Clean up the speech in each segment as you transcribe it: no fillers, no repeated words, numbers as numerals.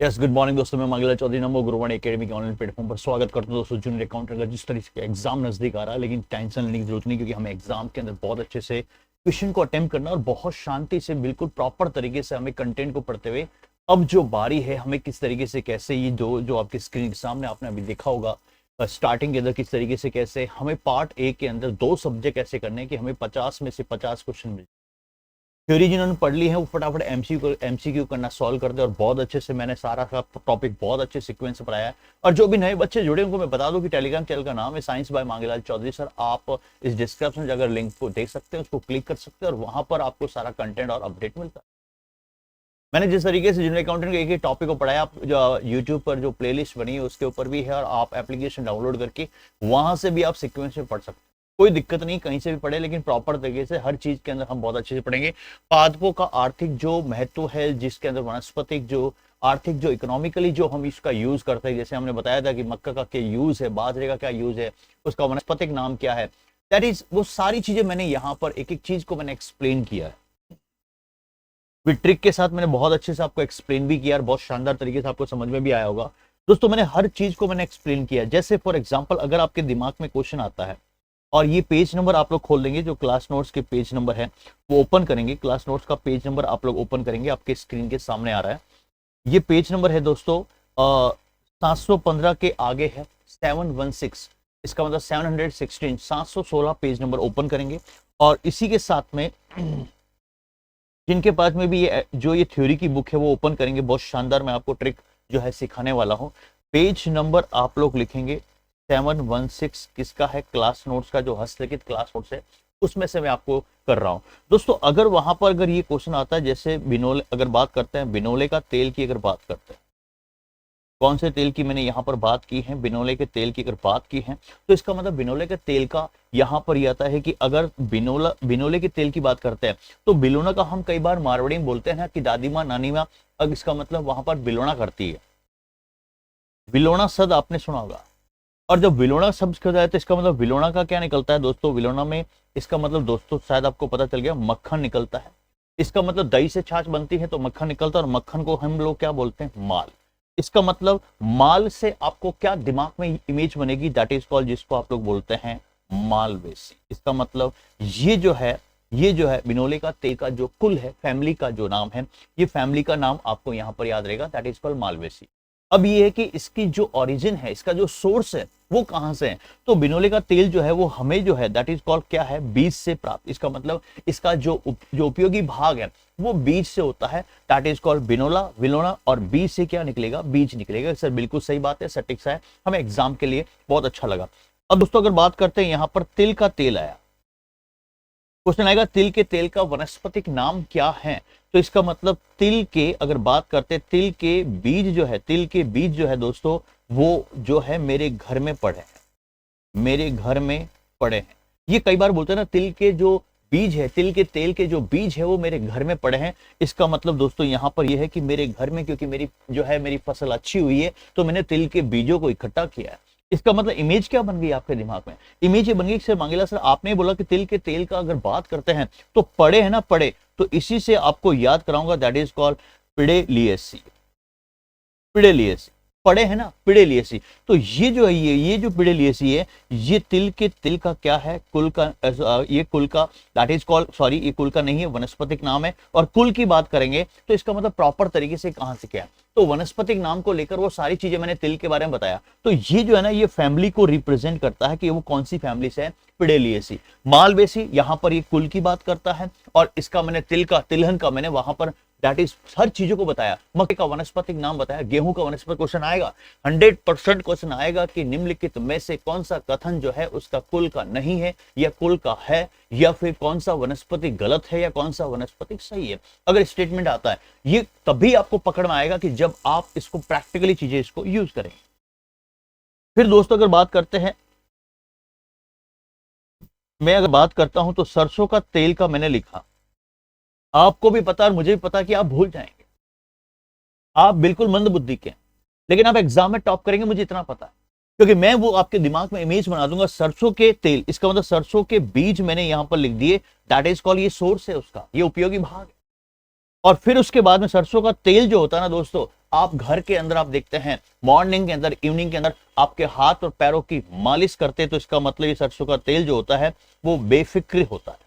Yes, good morning दोस्तों। मैं मंगला चौधरी नमो गुरुवाणी academy के ऑनलाइन प्लेटफॉर्म पर स्वागत करता हूं दोस्तों। जूनियर अकाउंटेंट का जिस तरीके से एग्जाम नजदीक आ रहा है, लेकिन टेंशन लेने की जरूरत नहीं, क्योंकि हमें एग्जाम के अंदर बहुत अच्छे से क्वेश्चन को अटेम्प्ट करना और बहुत शांति से बिल्कुल प्रॉपर तरीके से हमें कंटेंट को पढ़ते हुए अब जो बारी है हमें किस तरीके से कैसे ये दो जो आपकी स्क्रीन के सामने आपने अभी देखा होगा स्टार्टिंग के अंदर किस तरीके से कैसे हमें पार्ट ए के अंदर 2 सब्जेक्ट ऐसे करने हैं कि हमें 50 में से 50 क्वेश्चन मिल। थ्योरी जिन्होंने पढ़ ली है वो फटाफट एमसीक्यू करना सॉल्व कर दे, और बहुत अच्छे से मैंने सारा का टॉपिक बहुत अच्छे सीक्वेंस से पढ़ाया है। और जो भी नए बच्चे जुड़े उनको मैं बता दूं कि टेलीग्राम चैनल का नाम है science by Mangelal Chaudhary sir. आप इस डिस्क्रिप्शन में अगर लिंक को देख सकते हैं, उसको क्लिक कर सकते हैं और वहां पर आपको सारा कंटेंट और अपडेट मिलता है। मैंने जिस तरीके से जूनियर अकाउंटेंट के एक टॉपिक को पढ़ाया, आप जो यूट्यूब पर जो प्लेलिस्ट बनी है उसके ऊपर भी है, और आप एप्लीकेशन डाउनलोड करके वहां से भी आप सीक्वेंस में पढ़ सकते हैं। कोई दिक्कत नहीं, कहीं से भी पढ़े, लेकिन प्रॉपर तरीके से हर चीज के अंदर हम बहुत अच्छे से पढ़ेंगे। पादपों का आर्थिक जो महत्व है, जिसके अंदर वनस्पतिक जो आर्थिक जो इकोनॉमिकली जो हम इसका यूज करते हैं, जैसे हमने बताया था कि मक्का का क्या यूज है, बाजरे का क्या यूज है, उसका वनस्पतिक नाम क्या है, दैट इज वो सारी चीजें मैंने यहाँ पर एक एक चीज को मैंने एक्सप्लेन किया है। विद ट्रिक के साथ मैंने बहुत अच्छे से आपको एक्सप्लेन भी किया और बहुत शानदार तरीके से आपको समझ में भी आया होगा दोस्तों। मैंने हर चीज को मैंने एक्सप्लेन किया। जैसे फॉर एग्जांपल अगर आपके दिमाग में क्वेश्चन आता है और ये पेज नंबर आप लोग खोल देंगे, जो क्लास नोट्स के पेज नंबर है वो ओपन करेंगे। क्लास नोट्स का पेज नंबर आप लोग ओपन करेंगे, आपके स्क्रीन के सामने आ रहा है। ये पेज नंबर है दोस्तों 715 के आगे है 716, इसका मतलब 716 716 पेज नंबर ओपन करेंगे। और इसी के साथ में जिनके पास में भी ये थ्योरी की बुक है वो ओपन करेंगे। बहुत शानदार मैं आपको ट्रिक जो है सिखाने वाला हूँ। पेज नंबर आप लोग लिखेंगे 716, किसका है? क्लास नोट्स का, जो हस्तलिखित क्लास नोट्स है उसमें से मैं आपको कर रहा हूं दोस्तों। अगर वहां पर अगर ये क्वेश्चन आता है, जैसे बिनोले, अगर बात करते हैं बिनोले का तेल की, अगर बात करते हैं कौन से तेल की मैंने यहाँ पर बात की है, बिनोले के तेल की अगर बात की है, तो इसका मतलब बिनोले के तेल का यहाँ पर यह आता है कि अगर बिनोले के तेल की बात करते हैं तो बिलोना का हम कई बार मारवाड़ी में बोलते हैं ना कि दादी माँ नानी माँ, अब इसका मतलब वहां पर बिलोना करती है। बिलोना शब्द आपने सुना होगा, और जब विलोना शब्द कहा जाए तो इसका मतलब विलोना का क्या निकलता है दोस्तों? विलोना में इसका मतलब दोस्तों शायद आपको पता चल गया, मक्खन निकलता है। इसका मतलब दही से छाछ बनती है तो मक्खन निकलता है, और मक्खन को हम लोग क्या बोलते हैं? माल। इसका मतलब माल से आपको क्या दिमाग में इमेज बनेगी? दैट इज कॉल्ड, जिसको आप लोग बोलते हैं मालवेसी। इसका मतलब ये जो है बिनोले का तेल का जो कुल है, फैमिली का जो नाम है, ये फैमिली का नाम आपको यहाँ पर याद रहेगा, दैट इज कॉल्ड मालवेसी। अब ये है कि इसकी जो ओरिजिन है, इसका जो सोर्स है वो कहां से है? तो बिनोले का तेल जो है वो हमें जो है दैट इज कॉल्ड क्या है? बीज से प्राप्त। इसका मतलब इसका जो उपयोगी भाग है वो बीज से होता है, दैट इज कॉल्ड विलोना। और बीज से क्या निकलेगा? बीज निकलेगा। सर बिल्कुल सही बात है, सटीक सा है, हमें एग्जाम के लिए बहुत अच्छा लगा। अब दोस्तों अगर बात करते हैं, यहां पर तिल का तेल आया, क्वेश्चन आएगा तिल के तेल का वनस्पतिक नाम क्या है? तो इसका मतलब तिल के, अगर बात करते हैं तिल के बीज जो है, तिल के बीज जो है दोस्तों वो जो है मेरे घर में पड़े हैं, मेरे घर में पड़े हैं। ये कई बार बोलते हैं ना, तिल के जो बीज है, तिल के तेल के जो बीज है वो मेरे घर में पड़े हैं। इसका मतलब दोस्तों यहाँ पर यह है कि मेरे घर में, क्योंकि मेरी जो है मेरी फसल अच्छी हुई है तो मैंने तिल के बीजों को इकट्ठा किया है। इसका मतलब इमेज क्या बन गई आपके दिमाग में? इमेज ये बन गई सर मांगेला सर आपने बोला कि तिल के तेल का अगर बात करते हैं तो पड़े है ना, पड़े, तो इसी से आपको याद कराऊंगा, दैट इज कॉल्ड पिडेलिएसी। पिडेलिएसी पड़े है ना, पिडेलिएसी। तो ये जो है ये जो पिडेलिएसी है, ये तिल के तिल का क्या है? कुल का, ये कुल का, दैट इज कॉल्ड, सॉरी ये कुल का नहीं है, वनस्पतिक नाम है। और कुल की बात करेंगे तो इसका मतलब प्रॉपर तरीके से कहां से क्या है, तो वनस्पतिक नाम को लेकर वो सारी चीजें मैंने तिल के बारे में बताया। तो ये जो है ना, ये फैमिली को रिप्रेजेंट करता है कि वो कौन सी फैमिली से है, पिडेलिएसी। मालवेसी यहां पर ये कुल की बात करता है, और इसका मैंने तिल का, तिलहन का मैंने वहां पर दैट इज हर चीजों को बताया। मक्के का वनस्पतिक नाम बताया, गेहूं का वनस्पतिक क्वेश्चन आएगा, 100% क्वेश्चन आएगा कि निम्नलिखित में से कौन सा कथन जो है उसका कुल का नहीं है या कुल का है, या फिर कौन सा वनस्पतिक गलत है या कौन सा वनस्पतिक सही है। अगर स्टेटमेंट आता है, ये तभी आपको पकड़ में आएगा कि जब आप इसको प्रैक्टिकली चीजें इसको यूज करेंगे। फिर दोस्तों अगर बात करते हैं, मैं अगर बात करता हूं तो सरसों का तेल का मैंने लिखा, आपको भी पता और मुझे भी पता कि आप भूल जाएंगे, आप बिल्कुल मंद बुद्धि के हैं, लेकिन आप एग्जाम में टॉप करेंगे, मुझे इतना पता है, क्योंकि मैं वो आपके दिमाग में इमेज बना दूंगा। सरसों के तेल, इसका मतलब सरसों के बीज मैंने यहां पर लिख दिए, दैट इज कॉल्ड, ये सोर्स है उसका, ये उपयोगी भाग है। और फिर उसके बाद में सरसों का तेल जो होता है ना दोस्तों, आप घर के अंदर आप देखते हैं मॉर्निंग के अंदर, इवनिंग के अंदर आपके हाथ और पैरों की मालिश करते हैं, तो इसका मतलब ये सरसों का तेल जो होता है वो बेफिक्र होता है।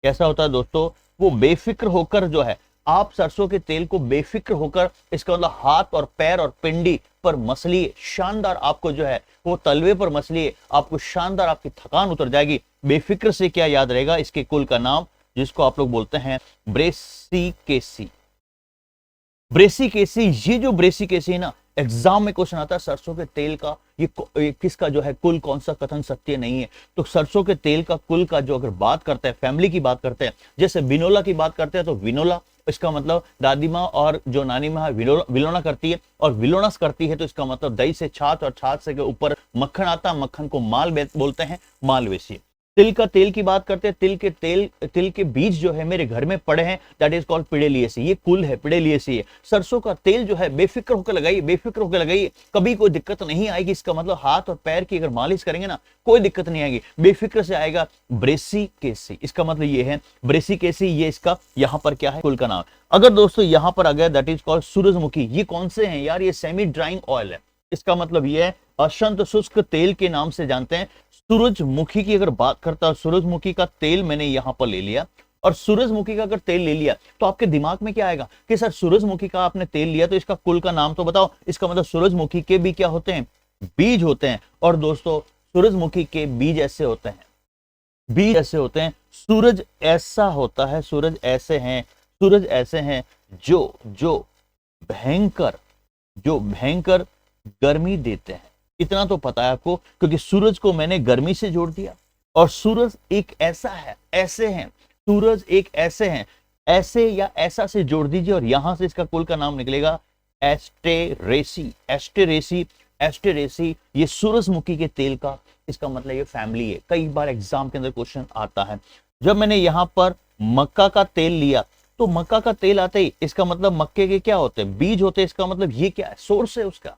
कैसा होता है दोस्तों? वो बेफिक्र होकर जो है, आप सरसों के तेल को बेफिक्र होकर, इसका मतलब हाथ और पैर और पिंडी पर मसलिए, शानदार आपको जो है वो तलवे पर मसलिए, आपको शानदार आपकी थकान उतर जाएगी। बेफिक्र से क्या याद रहेगा? इसके कुल का नाम जिसको आप लोग बोलते हैं ब्रेसिकेसी। ब्रेसिकेसी, ये जो ब्रेसिकेसी है ना, एग्जाम में क्वेश्चन आता है सरसों के तेल का ये किसका जो है कुल कौन सा कथन सत्य नहीं है। तो सरसों के तेल का कुल का जो अगर बात करते हैं, फैमिली की बात करते हैं, जैसे विनोला की बात करते हैं तो विनोला, इसका मतलब दादी माँ और जो नानी माँ विलोना करती है और विलोनस करती है, तो इसका मतलब दही से छाछ और छाछ से के ऊपर मक्खन आता है, मक्खन को माल बोलते हैं, मालवेसी। तिल का तेल की बात करते हैं, तिल के बीज जो है मेरे घर में पड़े हैं, दैट इज कॉल्ड पिडेलिएसी, ये कुल है, पिडेलिएसी है। सरसों का तेल जो है बेफिक्र होकर लगाइए, बेफिक्र होकर लगाइए, कभी कोई दिक्कत नहीं आएगी। इसका मतलब हाथ और पैर की अगर मालिश करेंगे ना, कोई दिक्कत नहीं आएगी, बेफिक्र से आएगा। ब्रेसिकेसी, इसका मतलब ये है ब्रेसिकेसी, ये इसका यहाँ पर क्या है कुल का नाम। अगर दोस्तों यहाँ पर आ गया, दैट इज कॉल्ड सूरजमुखी। ये कौन से हैं यार? ये सेमी ड्राइंग ऑयल है। इसका मतलब ये है अशंत शुष्क तेल के नाम से जानते हैं। सूरजमुखी की अगर बात करता है, सूरजमुखी का तेल मैंने यहां पर ले लिया, और सूरजमुखी का अगर तेल ले लिया तो आपके दिमाग में क्या आएगा कि सर सूरजमुखी का आपने तेल लिया तो इसका कुल का नाम तो बताओ। इसका मतलब सूरजमुखी के भी क्या होते हैं? बीज होते हैं। और दोस्तों सूरजमुखी के बीज ऐसे होते हैं, बीज ऐसे होते हैं, सूरज ऐसा होता है, सूरज ऐसे हैं, सूरज ऐसे हैं जो जो भयंकर गर्मी देते हैं। इतना तो पता है आपको, क्योंकि सूरज को मैंने गर्मी से जोड़ दिया, और सूरज एक ऐसा है, ऐसे हैं, सूरज एक ऐसे हैं, ऐसे या ऐसा से जोड़ दीजिए और यहां से इसका कुल का नाम निकलेगा एस्टेरेसी। एस्टेरेसी, एस्टेरेसी, ये सूरजमुखी के तेल का इसका मतलब ये फैमिली है। कई बार एग्जाम के अंदर क्वेश्चन आता है। जब मैंने यहां पर मक्का का तेल लिया, तो मक्का का तेल आते ही इसका मतलब मक्के के क्या होते हैं? बीज होते हैं। इसका मतलब ये क्या है? सोर्स है उसका,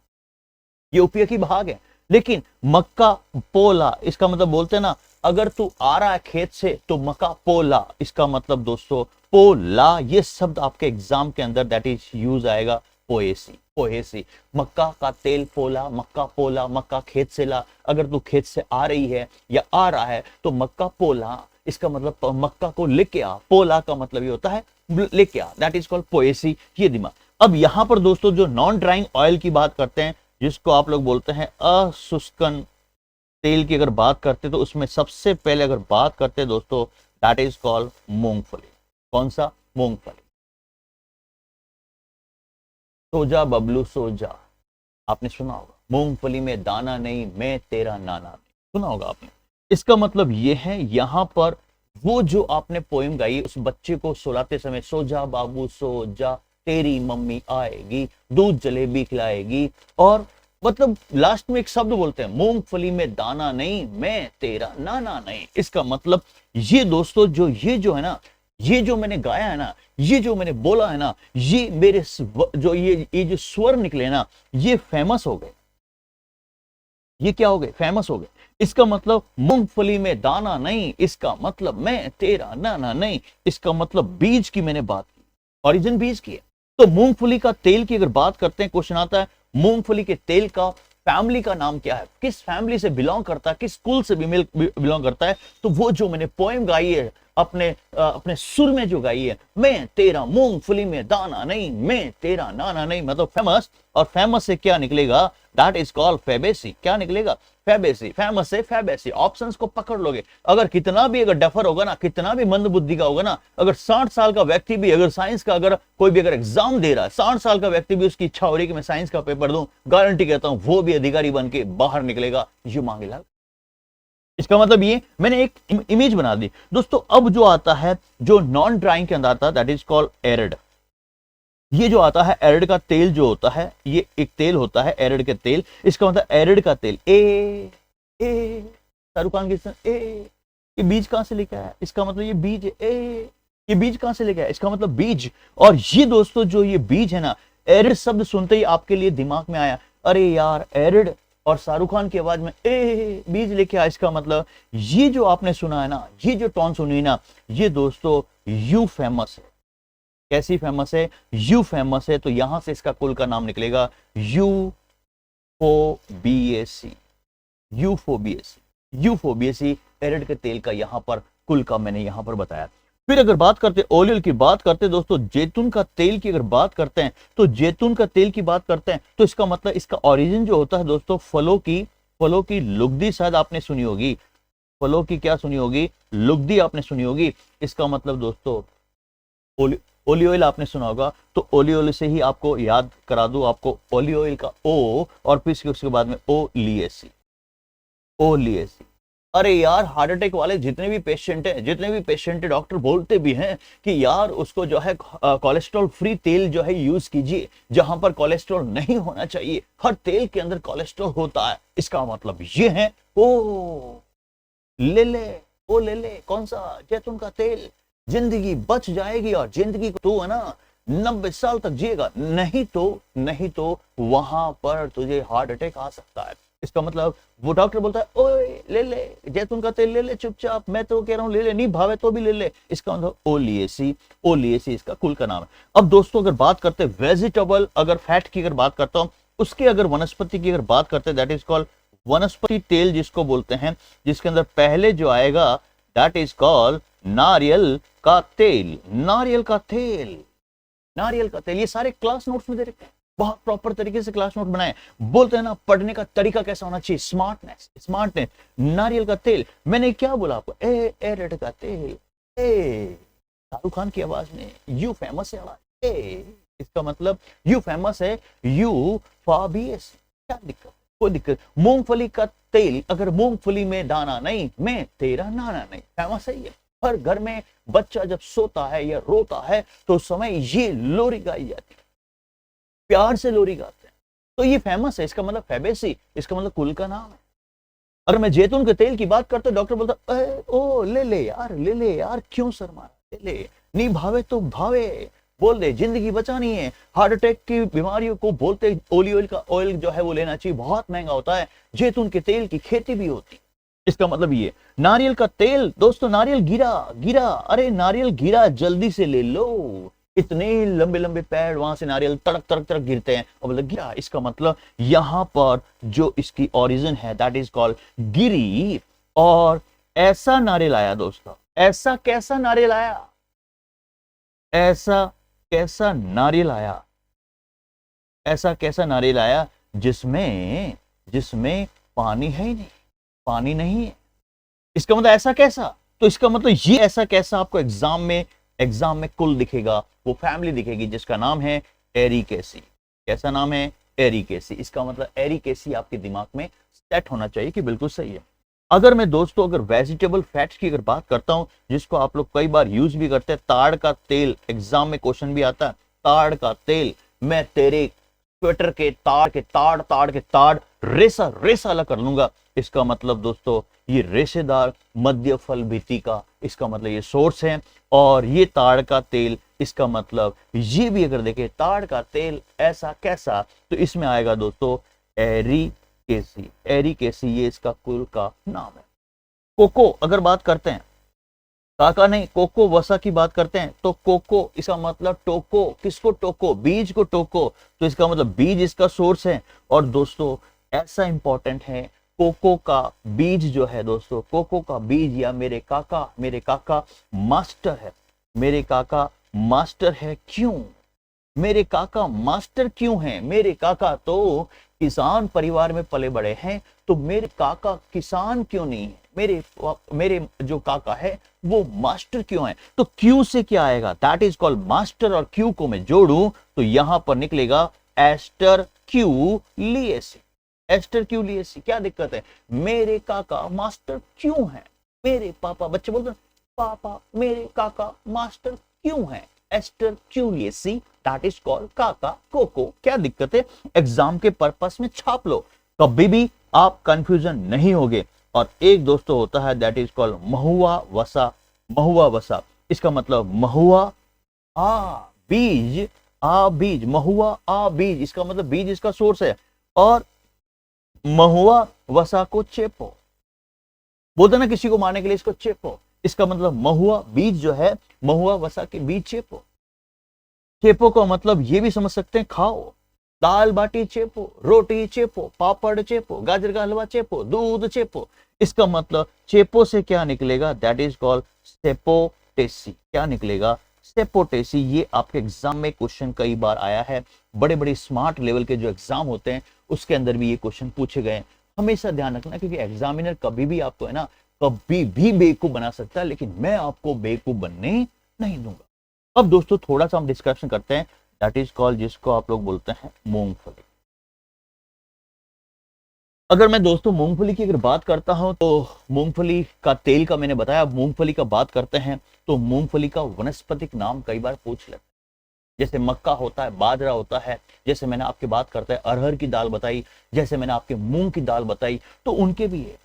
ये उपयोगी भाग है। लेकिन मक्का पोला, इसका मतलब बोलते हैं ना, अगर तू आ रहा है खेत से तो मक्का पोला, इसका मतलब दोस्तों पोला, ये शब्द आपके एग्जाम के अंदर दैट इज यूज आएगा पोएसी। पोएसी, मक्का का तेल पोला, मक्का पोला, मक्का खेत से ला। अगर तू खेत से आ रही है या आ रहा है तो मक्का पोला, इसका मतलब मक्का को लेके आ। पोला का मतलब ये होता है लेके आ, दैट इज कॉल्ड पोएसी। ये दिमाग। अब यहां पर दोस्तों जो नॉन ड्राइंग ऑयल की बात करते हैं, जिसको आप लोग बोलते हैं अशुष्कन तेल की अगर बात करते तो उसमें सबसे पहले अगर बात करते दोस्तों, दैट इज कॉल्ड मूंगफली। कौन सा? मूंगफली। सो जा बबलू सो जा, आपने सुना होगा। मूंगफली में दाना नहीं, मैं तेरा नाना नहीं, सुना होगा आपने। इसका मतलब ये है, यहां पर वो जो आपने पोएम गाई उस बच्चे को सुलाते समय, सो जा बाबू सो जा, तेरी मम्मी आएगी, दूध जलेबी खिलाएगी, और मतलब लास्ट में एक शब्द बोलते हैं, मूंगफली में दाना नहीं, मैं तेरा नाना नहीं। इसका मतलब ये दोस्तों ये जो है ना, ये जो मैंने गाया है ना, ये जो मैंने बोला है ना, ये मेरे जो ये जो स्वर निकले ना, ये फेमस हो गए। ये क्या हो गए? फेमस हो गए। इसका मतलब मूंगफली में दाना नहीं, इसका मतलब मैं तेरा नाना नहीं। इसका मतलब बीज की मैंने बात की, ओरिजिन बीज की है। तो मूंगफली का तेल की अगर बात करते हैं, क्वेश्चन आता है मूंगफली के तेल का फैमिली का नाम क्या है, किस फैमिली से बिलोंग करता है, किस कुल से बिलोंग करता है। तो वो जो मैंने पोएम गाई है अपने सुर में जो गाई है, मैं तेरा मूंगफली में दाना नहीं, मैं तेरा नाना नहीं, मतलब फेमस। और फेमस से क्या निकलेगा? That is called Fabaceae. क्या निकलेगा? फेबेसी। फेमस से फेबेसी। ऑप्शंस को पकड़ लोगे। अगर कितना भी अगर डफर होगा ना, कितना भी मंद बुद्धि का होगा ना, अगर 60 साल का व्यक्ति भी अगर साइंस का अगर कोई भी अगर एग्जाम दे रहा है, 60 साल का व्यक्ति भी उसकी इच्छा हो रही है कि मैं साइंस का पेपर दूं, गारंटी कहता हूं वो भी अधिकारी बन के बाहर निकलेगा। यू मांगेलाल। इसका मतलब ये मैंने एक इमेज बना दी दोस्तों। अब जो आता है जो नॉन ड्राइंग के अंदर आता है, दैट इज कॉल्ड एरिड। ये जो आता है एरिड का तेल जो होता है, ये एक तेल होता है एरिड के तेल। इसका मतलब एरिड का तेल शाहरुख खान की ये बीज कहां से लेके आया? इसका मतलब ये बीज ये बीज कहां से लेके आया? इसका मतलब बीज। और ये दोस्तों जो ये बीज है ना, एरिड शब्द सुनते ही आपके लिए दिमाग में आया, अरे यार एरिड, और शाहरुख खान की आवाज में बीज लेके आया। इसका मतलब ये जो आपने सुना है ना, ये जो टोन सुनी ना, ये दोस्तों यू फेमस है। कैसी फेमस है? यू फेमस है, तो यहां से इसका कुल का नाम निकलेगा यूफोबिएसी। यूफोबिएसी एरंड के तेल का यहां पर कुल का मैंने यहां पर बताया। फिर अगर बात करते ओलियल की बात करते दोस्तों, जैतून का तेल की अगर बात करते हैं, तो जैतून का तेल की बात करते हैं तो इसका मतलब इसका ओरिजिन जो होता है दोस्तों, फलों की लुगदी शायद आपने सुनी होगी। फलों की क्या सुनी होगी? लुगदी आपने सुनी होगी। इसका मतलब दोस्तों ओलिव ऑयल आपने सुना होगा, तो ओलिव ऑयल से ही आपको याद करा दूं, आपको ओलिव ऑयल का ओ और फिर उसके बाद में ओलिएसी। अरे यार, हार्ट अटैक वाले जितने भी पेशेंट हैं डॉक्टर बोलते भी हैं कि यार उसको जो है कोलेस्ट्रॉल फ्री तेल जो है यूज कीजिए, जहां पर कोलेस्ट्रॉल नहीं होना चाहिए। हर तेल के अंदर कोलेस्ट्रॉल होता है। इसका मतलब ये है ले ले कौन सा? जैतून का तेल। जिंदगी बच जाएगी और जिंदगी को तो है ना 90 साल तक जिएगा, नहीं तो वहां पर तुझे हार्ट अटैक आ सकता है। इसका मतलब वो डॉक्टर बोलता है ओए ले जैतून का तेल ले ले चुपचाप, मैं तो कह रहा हूं ले ले, नहीं भावे तो भी ले ले। इसका मतलब ओलिएसी इसका कुल का नाम है। अब दोस्तों अगर बात करते हैं वेजिटेबल अगर फैट की अगर बात करता हूं, उसके अगर वनस्पति की अगर बात करते हैं, दैट इज कॉल्ड वनस्पति तेल जिसको बोलते हैं, जिसके अंदर पहले जो आएगा दैट इज कॉल्ड नारियल का तेल। ये सारे क्लास नोट्स में दे रखे हैं, बहुत प्रॉपर तरीके से क्लास नोट बनाए। बोलते हैं ना पढ़ने का तरीका कैसा होना चाहिए, स्मार्टनेस। नारियल का तेल, मैंने क्या बोला आपको? एरंड का तेल। शाहरुख खान की आवाज में यू फेमस है। इसका मतलब यू फेमस है, यू फॉबियस। क्या दिक्कत? कोई दिक्कत? मूंगफली का तेल, अगर मूंगफली में दाना नहीं, मैं तेरा नाना नहीं, फेमस है ये। हर घर में बच्चा जब सोता है या रोता है तो उस समय ये लोरी गाई जाती है, प्यार से लोरी गाते हैं, तो ये फेमस है। इसका मतलब फैबेसी, इसका मतलब कुल का नाम है। अगर मैं जैतून के तेल की बात करता हूं, डॉक्टर बोलता ओ ले ले यार क्यों शर्मा, ले नहीं भावे तो भावे, बोल दे, जिंदगी बचानी है। हार्ट अटैक की बीमारियों को बोलते ओलिव ऑयल का ऑयल जो है वो लेना चाहिए, बहुत महंगा होता है। जैतून के तेल की खेती भी होती है। इसका मतलब ये नारियल का तेल दोस्तों, नारियल गिरा, अरे नारियल गिरा जल्दी से ले लो। इतने लंबे लंबे पेड़, वहां से नारियल तड़क तड़क तड़क गिरते हैं और मतलब गिरा। इसका मतलब यहां पर जो इसकी ओरिजिन है दैट इज कॉल्ड गिरी। और ऐसा नारियल आया दोस्तों, ऐसा कैसा नारियल आया जिसमें पानी है ही नहीं, पानी नहीं है। इसका मतलब ऐसा कैसा? तो इसका मतलब ये ऐसा कैसा आपको एग्जाम में कुल दिखेगा, वो फैमिली दिखेगी जिसका नाम है एरिकेसी। कैसा नाम है? एरिकेसी। इसका मतलब एरिकेसी आपके दिमाग में सेट होना चाहिए कि बिल्कुल सही है। अगर मैं दोस्तों अगर वेजिटेबल फैट्स की अगर बात करता हूं, जिसको आप लोग कई बार यूज भी करते हैं, ताड़ का तेल, एग्जाम में क्वेश्चन भी आता है, ताड़ का तेल, मैं तेरे स्वेटर के ताड़ रेसा अलग कर लूंगा। इसका मतलब दोस्तों ये रेशेदार मध्य फल भित्ति का, इसका मतलब ये सोर्स है। और ये ताड़ का तेल, इसका मतलब ये भी अगर देखें ताड़ का तेल ऐसा कैसा, तो इसमें आएगा दोस्तों एरिकेसी, ये इसका कुल का नाम है। कोको अगर बात करते हैं, काका नहीं, कोको वसा की बात करते हैं, तो कोको इसका मतलब टोको। किसको टोको? बीज को टोको। तो इसका मतलब बीज इसका सोर्स है। और दोस्तों ऐसा इंपॉर्टेंट है, कोको का बीज जो है दोस्तों, कोको का बीज या मेरे काका मास्टर है। मेरे काका मास्टर है। क्यों मेरे काका मास्टर क्यों है? मेरे काका तो किसान परिवार में पले बड़े हैं, तो मेरे काका किसान क्यों नहीं है? मेरे जो काका है वो मास्टर क्यों है? तो क्यू से क्या आएगा? That is called master. और क्यू को मैं जोड़ूं तो यहां पर निकलेगा एस्टर क्यू लिएसी। क्या दिक्कत है? मेरे काका मास्टर क्यों है? मेरे पापा, बच्चे बोलते हैं पापा मेरे काका मास्टर क्यों है? Sterculiaceae, that is called काका कोको। क्या दिक्कत है? एग्जाम के पर्पस में छाप लो, कभी भी आप कंफ्यूजन नहीं होगे। और एक दोस्तों होता है दैट इज कॉल्ड महुआ वसा। इसका मतलब महुआ बीज, महुआ बीज, इसका मतलब बीज इसका सोर्स है। और महुआ वसा को चेपो, बोलते ना किसी को मारने के लिए इसको चेपो। इसका मतलब महुआ बीज जो है, महुआ वसा के बीज चेपो। चेपो का मतलब ये भी समझ सकते हैं खाओ, दाल बाटी चेपो, रोटी चेपो, पापड़ चेपो, गाजर का हलवा चेपो, दूध चेपो। इसका मतलब चेपो से क्या निकलेगा, दैट इज कॉल्ड सेपोटेसी। क्या निकलेगा, सेपोटेसी। ये आपके एग्जाम में क्वेश्चन कई बार आया है, बड़े बड़े स्मार्ट लेवल के जो एग्जाम होते हैं उसके अंदर भी ये क्वेश्चन पूछे गए। हमेशा ध्यान रखना, क्योंकि एग्जामिनर कभी भी आपको है ना, कभी भी बेवकूफ बना सकता है, लेकिन मैं आपको बेवकूफ बनने नहीं दूंगा। अब दोस्तों थोड़ा सा हम डिस्कशन करते हैं, दैट इज कॉल्ड, जिसको आप लोग बोलते हैं मूंगफली। अगर मैं दोस्तों मूंगफली की अगर बात करता हूं तो मूंगफली का तेल का मैंने बताया। मूंगफली का बात करते हैं तो मूंगफली का वनस्पतिक नाम कई बार पूछ लेते हैं, जैसे मक्का होता है, बाजरा होता है, जैसे मैंने आपकी बात करते हैं अरहर की दाल बताई, जैसे मैंने आपके मूंग की दाल बताई, तो उनके भी है।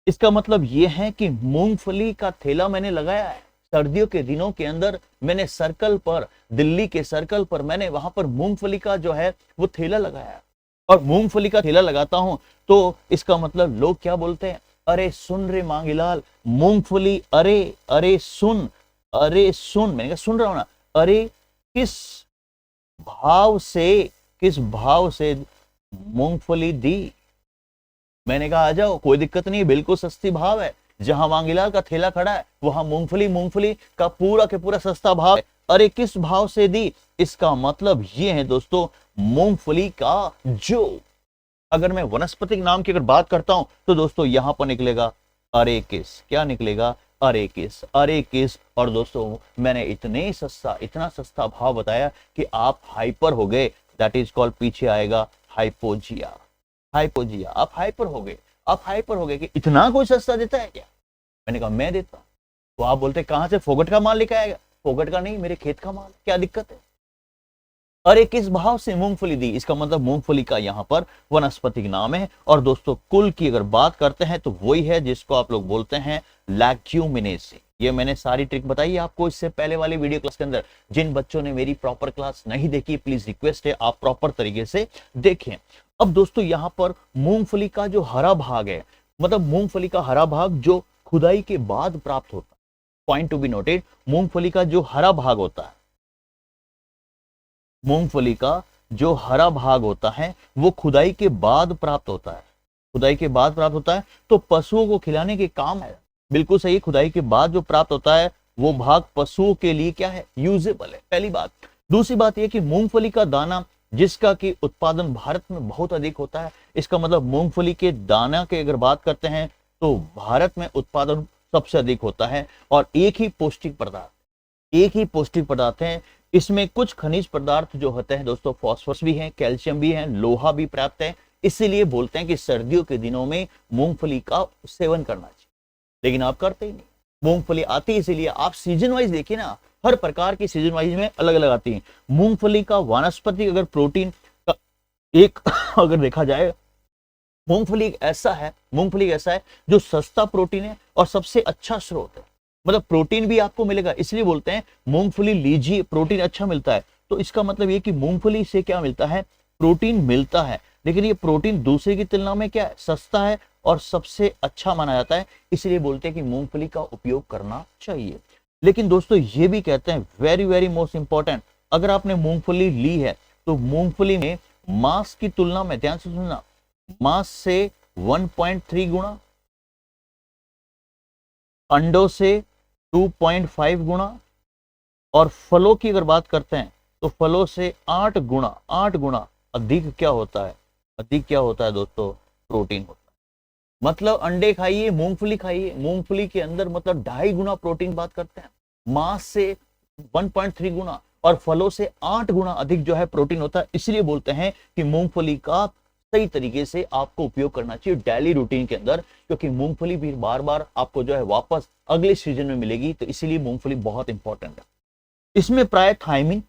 इसका मतलब ये है कि मूंगफली का ठेला मैंने लगाया है सर्दियों के दिनों के अंदर। मैंने सर्कल पर, दिल्ली के सर्कल पर मैंने वहां पर मूंगफली का जो है वो ठेला लगाया, और मूंगफली का ठेला लगाता हूं तो इसका मतलब लोग क्या बोलते हैं, अरे सुन रे मांगीलाल मूंगफली, अरे अरे सुन, अरे सुन। मैंने कहा सुन रहा हूं ना, अरे किस भाव से, किस भाव से मूंगफली दी। मैंने कहा आ जाओ, कोई दिक्कत नहीं, बिल्कुल सस्ती भाव है। जहां मांगीलाल का ठेला खड़ा है वहां मूंगफली, मूंगफली का पूरा के पूरा सस्ता भाव है। अरे किस भाव से दी, इसका मतलब ये है दोस्तों मूंगफली का जो, अगर मैं वनस्पतिक नाम की अगर बात करता हूं तो दोस्तों यहां पर निकलेगा अरेकिस। क्या निकलेगा, अरेकिस, अरेकिस। और दोस्तों मैंने इतना सस्ता भाव बताया कि आप हाइपर हो गए, दैट इज कॉल्ड, पीछे आएगा हाइपोजिया। हाइपोजिया, आप हाइपर हो गए, आप हाइपर हो गए कि इतना कोई सस्ता देता है क्या। मैंने कहा मैं देता हूं। तो आप बोलते कहां से, फोगट का माल लेके आएगा। फोगट का नहीं, मेरे खेत का माल, क्या दिक्कत है। अरे किस भाव से मूंगफली दी, इसका मतलब मूंगफली का यहां पर वनस्पतिक नाम है। और दोस्तों कुल की अगर बात करते हैं तो वही है जिसको आप लोग बोलते हैं लैग्यूमिनेसी। ये मैंने सारी ट्रिक बताई आपको इससे पहले वाली वीडियो क्लास के अंदर। जिन बच्चों ने मेरी प्रॉपर क्लास नहीं देखी, प्लीज रिक्वेस्ट है आप प्रॉपर तरीके से देखें। अब दोस्तों यहां पर मूंगफली का जो हरा भाग है, मतलब मूंगफली का हरा भाग जो खुदाई के बाद प्राप्त होता है, पॉइंट टू बी नोटेड, मूंगफली का जो हरा भाग होता है, मूंगफली का जो हरा भाग होता है वो खुदाई के बाद प्राप्त होता है। खुदाई के बाद प्राप्त होता है तो पशुओं को खिलाने के काम है। बिल्कुल सही, खुदाई के बाद जो प्राप्त होता है वो भाग पशुओं के लिए क्या है, यूजेबल है, पहली बात। दूसरी बात यह कि मूंगफली का दाना जिसका कि उत्पादन भारत में बहुत अधिक होता है, इसका मतलब मूंगफली के दाना की अगर बात करते हैं तो भारत में उत्पादन सबसे अधिक होता है। और एक ही पौष्टिक पदार्थ है, इसमें कुछ खनिज पदार्थ जो होते हैं दोस्तों, फास्फोरस भी है, कैल्शियम भी है, लोहा भी प्राप्त है। इसीलिए बोलते हैं कि सर्दियों के दिनों में मूंगफली का सेवन करना चाहिए, लेकिन आप करते ही नहीं। मूंगफली आती है इसीलिए, आप सीजन वाइज देखिए ना, हर प्रकार की सीजन वाइज में अलग अलग आती है। मूंगफली का वानस्पतिक अगर प्रोटीन का एक अगर देखा जाए, मूंगफली एक ऐसा है जो सस्ता प्रोटीन है और सबसे अच्छा स्रोत है। मतलब प्रोटीन भी आपको मिलेगा, इसलिए बोलते हैं मूंगफली लीजिए, प्रोटीन अच्छा मिलता है। तो इसका मतलब ये कि मूंगफली से क्या मिलता है, प्रोटीन मिलता है, लेकिन ये प्रोटीन दूसरे की तुलना में क्या है, सस्ता है और सबसे अच्छा माना जाता है। इसलिए बोलते हैं कि मूंगफली का उपयोग करना चाहिए। लेकिन दोस्तों ये भी कहते हैं, वेरी वेरी मोस्ट इंपॉर्टेंट, अगर आपने मूंगफली ली है तो मूंगफली में मांस की तुलना में, ध्यान से सुनना, मांस से 1.3 गुना, अंडों से 2.5 गुना, और फलों की अगर बात करते हैं तो फलों से 8 गुना अधिक क्या होता है, दोस्तों, प्रोटीन होता है। मतलब अंडे खाइए, मूंगफली खाइए, मूंगफली के अंदर मतलब 2.5 गुना प्रोटीन बात करते हैं, मांस से 1.3 गुना और फलों से 8 गुना अधिक जो है प्रोटीन होता है। इसलिए बोलते हैं कि मूंगफली का सही तरीके से आपको उपयोग करना चाहिए डेली रूटीन के अंदर, क्योंकि मूंगफली भी बार बार आपको जो है वापस अगले सीजन में मिलेगी। तो इसीलिए मूंगफली बहुत इंपॉर्टेंट है। इसमें प्राय थायमिन,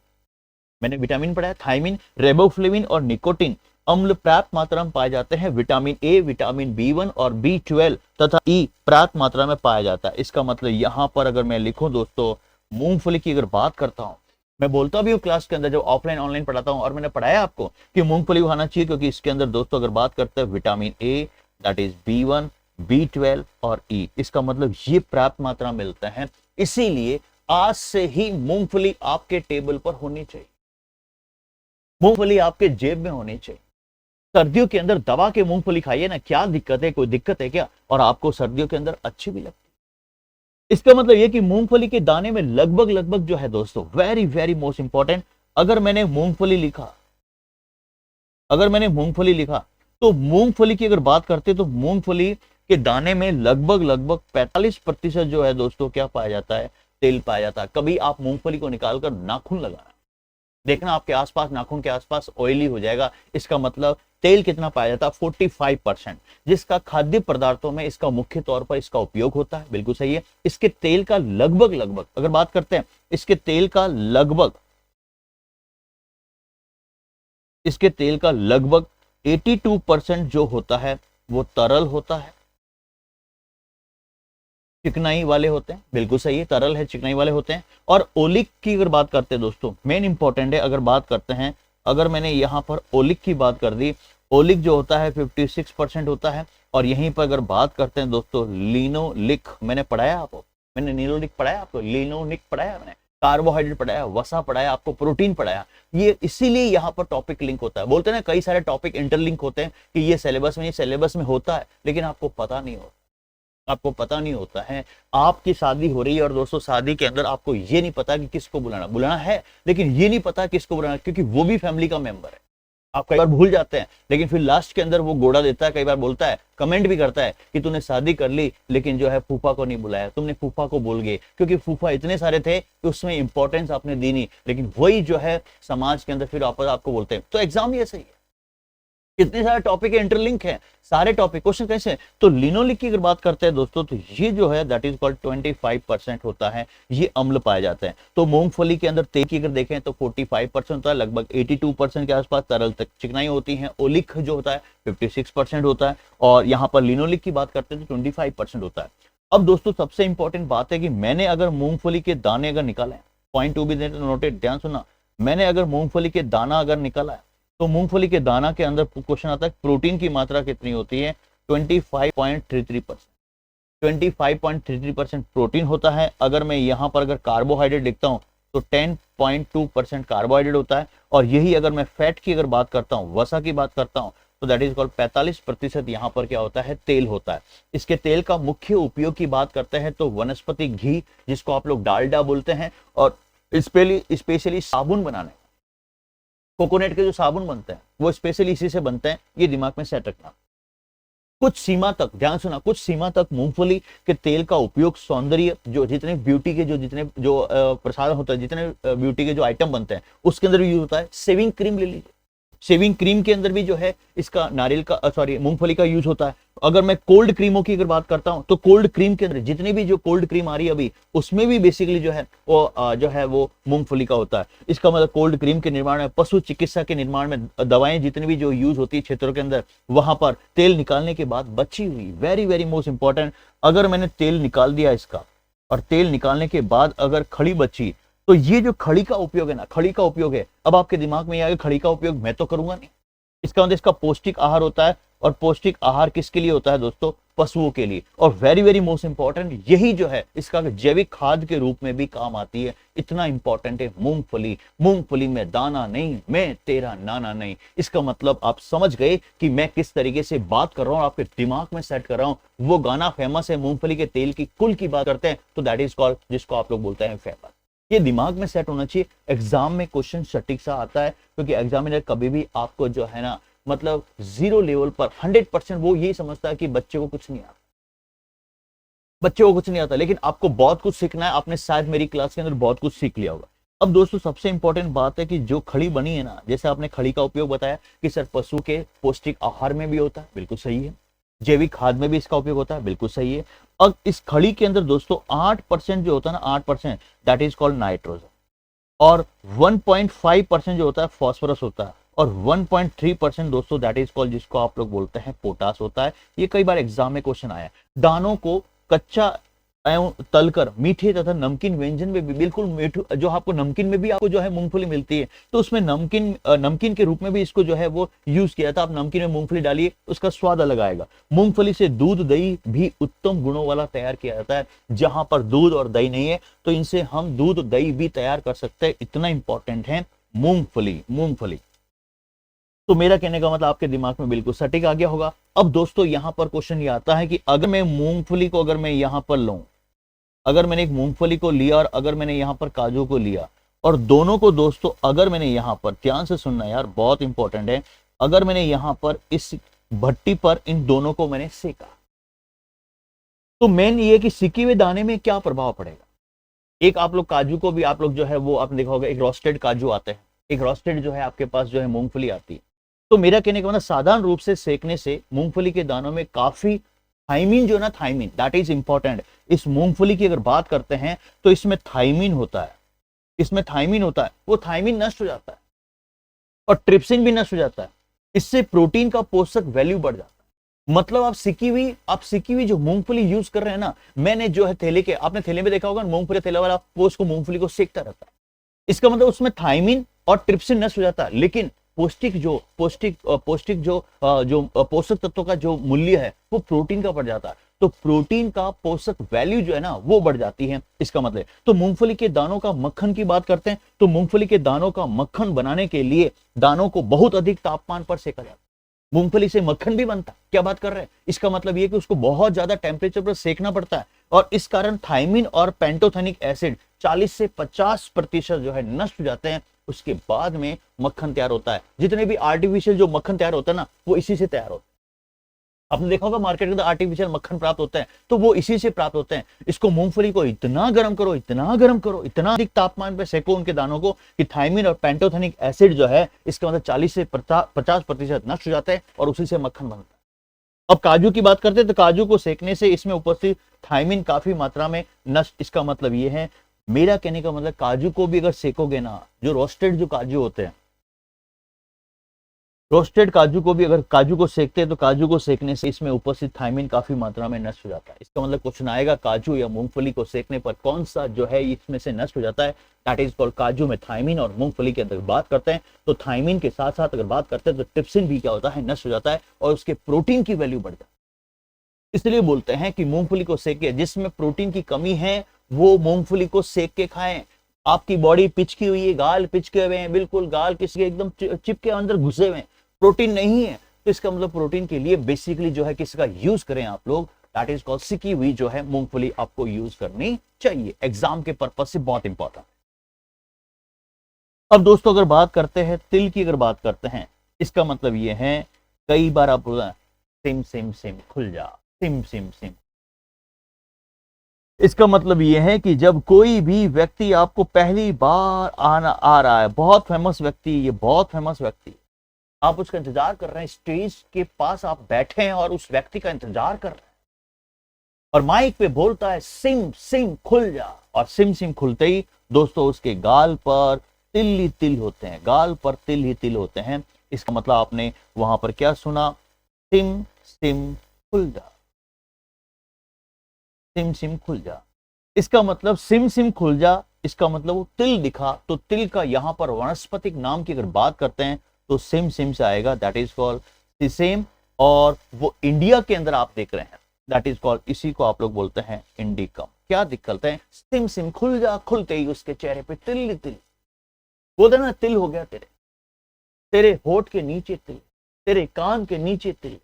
मैंने विटामिन पढ़ा है, थायमिन, रेबोफ्लेविन और निकोटिन अम्ल पर्याप्त मात्रा में पाए जाते हैं। विटामिन ए, विटामिन B1 और B12 तथा ई पर्याप्त मात्रा में पाया जाता है। इसका मतलब यहां पर अगर मैं लिखूं दोस्तों, मूंगफली की अगर बात करता हूं, मैं बोलता भी हूँ क्लास के अंदर जब ऑफलाइन ऑनलाइन पढ़ाता हूँ, और मैंने पढ़ाया आपको कि मूंगफली खाना चाहिए, क्योंकि इसके अंदर दोस्तों अगर बात करते हैं vitamin A, that is B1, B12 और ई, इसका मतलब ये पर्याप्त मात्रा मिलता है। इसीलिए आज से ही मूंगफली आपके टेबल पर होनी चाहिए। मूंगफली आपके जेब में होनी चाहिए। सर्दियों के अंदर दबा के मूंगफली खाइए ना, क्या दिक्कत है, कोई दिक्कत है क्या? और आपको सर्दियों के अंदर अच्छी भी लगती है। इसका मतलब यह कि मूंगफली के दाने में लगभग लगभग जो है दोस्तों, वेरी वेरी मोस्ट इंपॉर्टेंट, अगर मैंने मूंगफली लिखा तो मूंगफली की अगर बात करते तो मूंगफली के दाने में लगभग लगभग 45% जो है दोस्तों क्या पाया जाता है, तेल पाया जाता है। कभी आप मूंगफली को निकालकर नाखून लगाना, देखना आपके आसपास, नाखून के आसपास ऑयली हो जाएगा। इसका मतलब तेल कितना पाया जाता है, 45%, जिसका खाद्य पदार्थों में इसका मुख्य तौर पर इसका उपयोग होता है। बिल्कुल सही है। इसके तेल का लगभग लगभग अगर बात करते हैं, इसके तेल का लगभग 82% जो होता है वो तरल होता है, चिकनाई वाले होते हैं। बिल्कुल सही है, तरल है, चिकनाई वाले होते हैं। और ओलिक की अगर बात करते हैं दोस्तों, मेन इंपॉर्टेंट है, अगर बात करते हैं, अगर मैंने यहां पर ओलिक की बात कर दी, ओलिक जो होता है 56% होता है। और यहीं पर अगर बात करते हैं दोस्तों लिनोलिक, मैंने पढ़ाया आपको, मैंने लिनोलिक पढ़ाया आपको, लिनोलिक पढ़ाया मैंने, कार्बोहाइड्रेट पढ़ाया, वसा पढ़ाया, आपको प्रोटीन पढ़ाया। ये इसीलिए यहाँ पर टॉपिक लिंक होता है। बोलते हैं ना कई सारे टॉपिक इंटरलिंक होते हैं कि ये सिलेबस में होता है, लेकिन आपको पता नहीं होता, आपको पता नहीं होता है। आपकी शादी हो रही है और दोस्तों शादी के अंदर आपको ये नहीं पता कि किसको बुलाना है, लेकिन ये नहीं पता किसको बुलाना, क्योंकि वो भी फैमिली का मेंबर है। आप कई बार भूल जाते हैं, लेकिन फिर लास्ट के अंदर वो गोड़ा देता है, कई बार बोलता है, कमेंट भी करता है कि तूने शादी कर ली लेकिन जो है फूफा को नहीं बुलाया, तुमने फूफा को भूल गए, क्योंकि फूफा इतने सारे थे कि उसमें इंपॉर्टेंस आपने दी नहीं। लेकिन वही जो है समाज के अंदर फिर वापस आपको बोलते हैं। तो एग्जाम ये सही है, कितने सारे टॉपिक इंटरलिंक है, सारे टॉपिक क्वेश्चन कैसे हैं। तो लिनोलिक की अगर बात करते हैं दोस्तों, तो ये जो है दैट इज कॉल्ड 25% होता है, ये अम्ल पाए जाते हैं। तो मूंगफली के अंदर तेल की अगर देखें तो 45% होता है, लगभग 82% के आसपास तरल तक चिकनाई होती है। ओलिक जो होता है 56% होता है, और यहाँ पर लिनोलिक की बात करते हैं तो 25% होता है। अब दोस्तों सबसे इंपॉर्टेंट बात है कि मैंने अगर मूंगफली के दाने अगर निकाले, पॉइंट टू बी नोटेड, ध्यान सुनना, मैंने अगर मूंगफली के दाना अगर निकाला है तो मूंगफली के दाना के अंदर क्वेश्चन आता है प्रोटीन की मात्रा कितनी होती है, 25.33%। 25.33% प्रोटीन होता है। अगर मैं यहाँ पर अगर कार्बोहाइड्रेट लिखता हूँ तो 10.2% कार्बोहाइड्रेट होता है। और यही अगर मैं फैट की अगर बात करता हूँ, वसा की बात करता हूँ, तो दैट इज कॉल्ड 45% यहाँ पर क्या होता है, तेल होता है। इसके तेल का मुख्य उपयोग की बात करते हैं तो वनस्पति घी, जिसको आप लोग डालडा बोलते हैं, और स्पेशली साबुन बनाने, कोकोनट के जो साबुन बनते हैं वो स्पेशली इसी से बनते हैं। ये दिमाग में सेट रखना। कुछ सीमा तक, ध्यान सुना, कुछ सीमा तक मूंगफली के तेल का उपयोग सौंदर्य, जो जितने ब्यूटी के जितने प्रसाधन होता है, जितने ब्यूटी के जो आइटम बनते हैं उसके अंदर भी यूज होता है। शेविंग क्रीम ले लीजिए, शेविंग क्रीम के अंदर भी जो है इसका मूंगफली का यूज होता है। अगर मैं कोल्ड क्रीमों की अगर बात करता हूं तो कोल्ड क्रीम के अंदर जितनी भी जो कोल्ड क्रीम आ रही है अभी, उसमें भी बेसिकली जो है वो मूंगफली का होता है। इसका मतलब कोल्ड क्रीम के निर्माण में, पशु चिकित्सा के निर्माण में, दवाएं जितनी भी जो यूज होती है क्षेत्रों के अंदर, वहां पर तेल निकालने के बाद बची हुई, वेरी वेरी मोस्ट इंपॉर्टेंट, अगर मैंने तेल निकाल दिया इसका, और तेल निकालने के बाद अगर खड़ी बची, तो ये जो खड़ी का उपयोग है ना, खड़ी का उपयोग है, अब आपके दिमाग में ये आएगा खड़ी का उपयोग मैं तो करूंगा नहीं। इसका मतलब इसका पौष्टिक आहार होता है, और पौष्टिक आहार किसके लिए होता है दोस्तों, पशुओं के लिए। और वेरी वेरी मोस्ट इंपॉर्टेंट, यही जो है इसका जैविक खाद के रूप में भी काम आती है। इतना इंपॉर्टेंट है मूंगफली। मूंगफली में दाना नहीं, मैं तेरा नाना नहीं। इसका मतलब आप समझ गए कि मैं किस तरीके से बात कर रहा हूं, आपके दिमाग में सेट कर रहा हूं। वो गाना फेमस है, मूंगफली के तेल की कुल की बात करते हैं तो दैट इज कॉल्ड, जिसको आप लोग बोलते हैं फेमस। ये दिमाग में सेट होना चाहिए। एग्जाम में क्वेश्चन सटीक सा आता है, क्योंकि एग्जामिनर कभी भी आपको जो है ना, मतलब 0 लेवल पर 100% वो यही समझता है कि बच्चे को कुछ नहीं आता, बच्चे को कुछ नहीं आता, लेकिन आपको बहुत कुछ सीखना है। आपने शायद मेरी क्लास के अंदर बहुत कुछ सीख लिया होगा। अब दोस्तों सबसे इंपॉर्टेंट बात है कि जो खड़ी बनी है ना, जैसे आपने खड़ी का उपयोग बताया कि सर पशु के पौष्टिक आहार में भी होता है, बिल्कुल सही है। जैविक खाद में भी इसका उपयोग होता है, बिल्कुल सही है। अब इस खड़ी के अंदर दोस्तों 8% जो होता है ना, 8%, दैट इज कॉल्ड नाइट्रोजन, और 1.5% जो होता है फॉस्फोरस होता है, और 1.3% दोस्तों दैट इज कॉल्ड, जिसको आप लोग बोलते हैं पोटास होता है। ये कई बार एग्जाम में क्वेश्चन आया है। दानों को कच्चा एवं तलकर मीठे तथा नमकीन व्यंजन में भी, बिल्कुल मीठू, जो आपको नमकीन में भी आपको जो है मूंगफली मिलती है, तो उसमें नमकीन के रूप में भी इसको जो है वो यूज किया था। आप नमकीन में मूंगफली डालिए, उसका स्वाद अलग आएगा। मूंगफली से दूध दही भी उत्तम गुणों वाला तैयार किया जाता है। जहां पर दूध और दही नहीं है तो इनसे हम दूध दही भी तैयार कर सकते हैं। इतना इंपॉर्टेंट है मूंगफली। तो मेरा कहने का मतलब आपके दिमाग में बिल्कुल सटीक आ गया होगा। अब दोस्तों यहां पर क्वेश्चन ये आता है कि अगर मैं मूंगफली को अगर मैं यहां पर लूं, अगर मैंने एक मूंगफली को लिया और अगर मैंने यहां पर काजू को लिया, और दोनों को दोस्तों अगर मैंने यहां पर, ध्यान से सुनना यार बहुत इंपॉर्टेंट है, अगर मैंने यहां पर इस भट्टी पर इन दोनों को मैंने सेका, तो मेन ये कि सिके हुए दाने में क्या प्रभाव पड़ेगा। एक आप लोग काजू को भी आप लोग जो है वो आपने देखा होगा, एक रोस्टेड काजू आते हैं, एक रोस्टेड जो है आपके पास जो है मूंगफली आती है। तो मेरा कहने का मतलब साधारण रूप से सेकने से मूंगफली के दानों में काफी थाइमिन जो है ना, थाइमिन दैट इज इंपॉर्टेंट। इस मूंगफली की अगर बात करते हैं तो इसमें थाइमिन होता है, इसमें थाइमिन होता है, वो थाइमिन नष्ट हो जाता है और ट्रिप्सिन भी नष्ट हो जाता है। इससे प्रोटीन का पोषक वैल्यू बढ़ जाता है। मतलब आप सिकी हुई जो मूंगफली यूज कर रहे हैं ना, मैंने जो है थैले के, आपने थैले में देखा होगा मूंगफली थैला वाला पोस्ट को मूंगफली को सेकता रहता है, इसका मतलब उसमें थाइमिन और ट्रिप्सिन नष्ट हो जाता है, लेकिन पौष्टिक जो पोषक तत्वों का जो मूल्य है वो प्रोटीन का बढ़ जाता है। तो प्रोटीन का पोषक वैल्यू जो है ना वो बढ़ जाती है, इसका मतलब। तो मूंगफली के दानों का मक्खन की बात करते हैं, तो मूंगफली के दानों का मक्खन बनाने के लिए दानों को बहुत अधिक तापमान पर सेका जाता है। मूंगफली से मक्खन भी बनता है, क्या बात कर रहे हैं, इसका मतलब ये कि उसको बहुत ज्यादा टेम्परेचर पर सेकना पड़ता है, और इस कारण थाइमिन और पेंटोथेनिक एसिड 40 से 50% जो है नष्ट हो जाते हैं। उसके बाद में मक्खन तैयार होता है। जितने भी आर्टिफिशियल जो मक्खन तैयार होता है ना, वो इसी से तैयार होता है। आपने देखा होगा मार्केट के अंदर आर्टिफिशियल मक्खन प्राप्त होते हैं, तो वो इसी से प्राप्त होते हैं। इसको मूंगफली को इतना गर्म करो, इतना गर्म करो, इतना अधिक तापमान पे सेको उनके दानों को कि थाइमिन और पेंटोथेनिक एसिड जो है इसका मतलब 40 से 50% नष्ट हो जाता है और उसी से मक्खन बनता है। अब काजू की बात करते हैं, तो काजू को सेकने से इसमें उपस्थित थाइमिन काफी मात्रा में नष्ट, इसका मतलब ये है, मेरा कहने का मतलब काजू को भी अगर सेकोगे ना, जो रोस्टेड जो काजू होते हैं, रोस्टेड काजू को भी अगर काजू को सेकते हैं तो काजू को सेकने से इसमें उपस्थित थाइमिन काफी मात्रा में नष्ट हो जाता है। इसका मतलब क्वेश्चन आएगा काजू या मूंगफली को सेकने पर कौन सा जो है इसमें से नष्ट हो जाता है, दैट इज कॉल्ड काजू में थाइमिन। और मूंगफली के अंदर बात करते हैं तो थाइमिन के साथ साथ अगर बात करते हैं तो ट्रिप्सिन भी क्या होता है, नष्ट हो जाता है और उसके प्रोटीन की वैल्यू बढ़ जाती है। इसलिए बोलते हैं कि मूंगफली को सेक के, जिसमें प्रोटीन की कमी है वो मूंगफली को सेक के खाएं। आपकी बॉडी पिचकी हुई है, गाल पिचके हुए हैं, बिल्कुल गाल किसी के एकदम चिप के अंदर घुसे हुए हैं, प्रोटीन नहीं है, तो इसका मतलब प्रोटीन के लिए बेसिकली जो है किसका यूज करें आप लोग, दैट इज कॉल्ड सिकी हुई जो है मूंगफली आपको यूज करनी चाहिए। एग्जाम के पर्पज से बहुत इंपॉर्टेंट। अब दोस्तों अगर बात करते हैं तिल की, अगर बात करते हैं, इसका मतलब ये है, कई बार आप बोला सिम सिम सिम खुल जा, सिम सिम सिम, इसका मतलब यह है कि जब कोई भी व्यक्ति आपको पहली बार आ रहा है, बहुत फेमस व्यक्ति, ये बहुत फेमस व्यक्ति, आप उसका इंतजार कर रहे हैं, स्टेज के पास आप बैठे हैं और उस व्यक्ति का इंतजार कर रहे हैं, और माइक पे बोलता है सिम सिम खुल जा, और सिम सिम खुलते ही दोस्तों उसके गाल पर तिल ही तिल होते हैं, गाल पर तिल ही तिल होते हैं। इसका मतलब आपने वहां पर क्या सुना, सिम सिम खुल जा, सिम सिम खुल जा। इसका मतलब सिम सिम खुल जा, इसका मतलब वो तिल दिखा, तो तिल का यहां पर वनस्पतिक नाम की अगर बात करते हैं तो सिम सिम से आएगा, दैट इज कॉल्ड सिसेम। और वो इंडिया के अंदर आप देख रहे हैं, दैट इज कॉल्ड, इसी को आप लोग बोलते हैं इंडिकम। क्या दिक्कत है, सिम सिम खुल जा, खुलते ही उसके चेहरे पे तिल तिल, बोलते ना तिल हो गया तेरे, तेरे होठ के नीचे तिल, तेरे कान के नीचे तिल,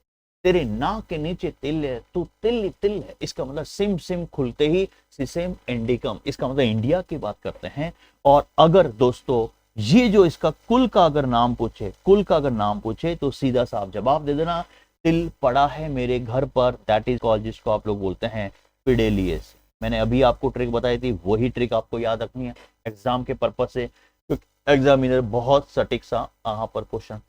तेरे नाक के नीचे तिल है, तू तिल ही तिल है। इसका मतलब सिम सिम खुलते ही सिसेम इंडिकम, इसका मतलब इंडिया की बात करते हैं। और अगर दोस्तों ये जो इसका कुल का अगर नाम पूछे, कुल का अगर नाम पूछे तो सीधा सा आप जवाब दे देना, तिल पड़ा है मेरे घर पर, दैट इज कॉल्ड, जिसको आप लोग बोलते हैं पिडेलियस। मैंने अभी आपको ट्रिक बताई थी, वही ट्रिक आपको याद रखनी है एग्जाम के पर्पज से, एग्जामिनर बहुत सटीक सा यहाँ पर क्वेश्चन।